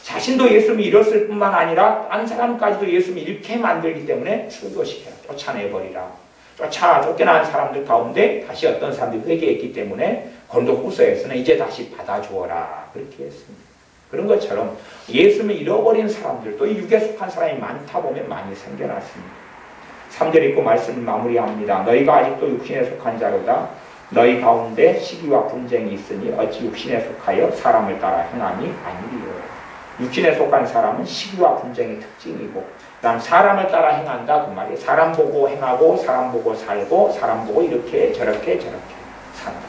자신도 예수님이 잃었을 뿐만 아니라 딴 사람까지도 예수님이 잃게 만들기 때문에 출교시켜라. 쫓아내버리라. 쫓겨난 사람들 가운데 다시 어떤 사람들이 회개했기 때문에 고린도 후서에서는 이제 다시 받아주어라. 그렇게 했습니다. 그런 것처럼 예수님을 잃어버린 사람들도 이 육에 속한 사람이 많다 보면 많이 생겨났습니다. 3절 읽고 말씀을 마무리합니다. 너희가 아직도 육신에 속한 자로다. 너희 가운데 시기와 분쟁이 있으니 어찌 육신에 속하여 사람을 따라 행함이 아니리요. 육신에 속한 사람은 시기와 분쟁의 특징이고 그다음 사람을 따라 행한다 그 말이에요. 사람 보고 행하고 사람 보고 살고 사람 보고 이렇게 저렇게 산다.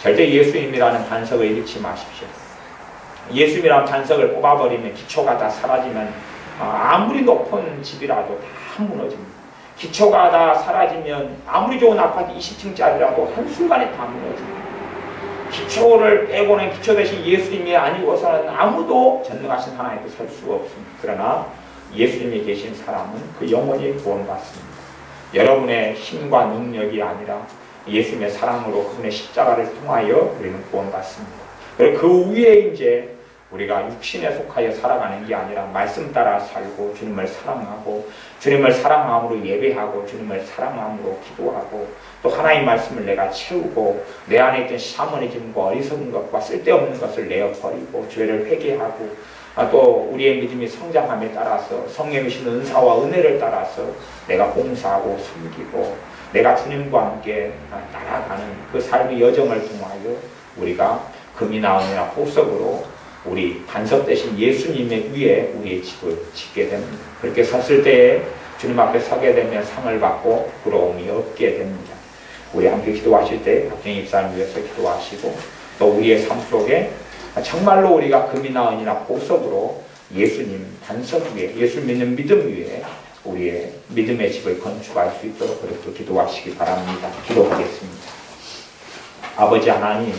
절대 예수님이라는 반석을 잃지 마십시오. 예수님이라는 반석을 뽑아버리면 기초가 다 사라지면 아무리 높은 집이라도 다 무너집니다. 기초가 다 사라지면 아무리 좋은 아파트 20층짜리라도 한순간에 다 무너집니다. 기초를 빼고는 기초 대신 예수님이 아니고서는 아무도 전능하신 하나님도 설 수가 없습니다. 그러나 예수님이 계신 사람은 그 영원히 구원받습니다. 여러분의 힘과 능력이 아니라 예수님의 사랑으로 그분의 십자가를 통하여 우리는 구원받습니다. 그리고 그 위에 이제 우리가 육신에 속하여 살아가는 게 아니라 말씀 따라 살고 주님을 사랑하고 주님을 사랑함으로 예배하고 주님을 사랑함으로 기도하고 또 하나님의 말씀을 내가 채우고 내 안에 있던 샤머니즘과 어리석은 것과 쓸데없는 것을 내어버리고 죄를 회개하고 또 우리의 믿음이 성장함에 따라서 성령의 주신 은사와 은혜를 따라서 내가 봉사하고 섬기고 내가 주님과 함께 따라가는 그 삶의 여정을 통하여 우리가 금이나 은이나 보석으로 우리 반석 대신 예수님의 위에 우리의 집을 짓게 됩니다. 그렇게 섰을 때에 주님 앞에 서게 되면 상을 받고 부러움이 없게 됩니다. 우리 함께 기도하실 때 박정희 집사님 위해서 기도하시고 또 우리의 삶 속에 정말로 우리가 금이나 은이나 보석으로 예수님 반석 위에 예수 믿는 믿음 위에 우리의 믿음의 집을 건축할 수 있도록 그렇게 기도하시기 바랍니다. 기도하겠습니다. 아버지 하나님,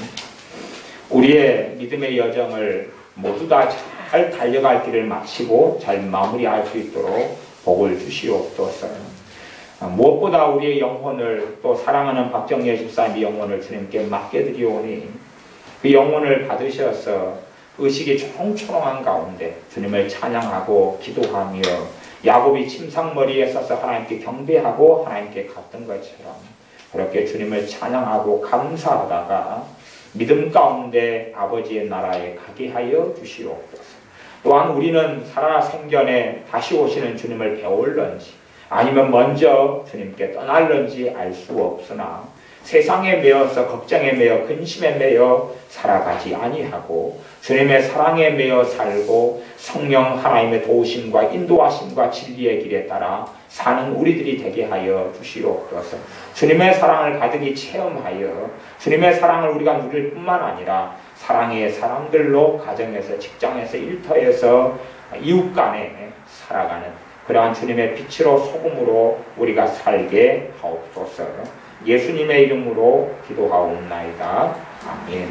우리의 믿음의 여정을 모두 다 잘 달려갈 길을 마치고 잘 마무리할 수 있도록 복을 주시옵소서. 무엇보다 우리의 영혼을 또 사랑하는 박정예 집사님의 영혼을 주님께 맡겨드리오니 그 영혼을 받으셔서 의식이 초롱초롱한 가운데 주님을 찬양하고 기도하며 야곱이 침상머리에 서서 하나님께 경배하고 하나님께 갔던 것처럼 그렇게 주님을 찬양하고 감사하다가 믿음 가운데 아버지의 나라에 가게 하여 주시옵소서. 또한 우리는 살아생전에 다시 오시는 주님을 배울런지 아니면 먼저 주님께 떠날런지 알 수 없으나 세상에 매여서 걱정에 매여 근심에 매여 살아가지 아니하고 주님의 사랑에 매여 살고 성령 하나님의 도우심과 인도하심과 진리의 길에 따라 사는 우리들이 되게 하여 주시옵소서. 주님의 사랑을 가득히 체험하여 주님의 사랑을 우리가 누릴 뿐만 아니라 사랑의 사람들로 가정에서 직장에서 일터에서 이웃 간에 살아가는 그러한 주님의 빛으로 소금으로 우리가 살게 하옵소서. 예수님의 이름으로 기도하옵나이다. 아멘.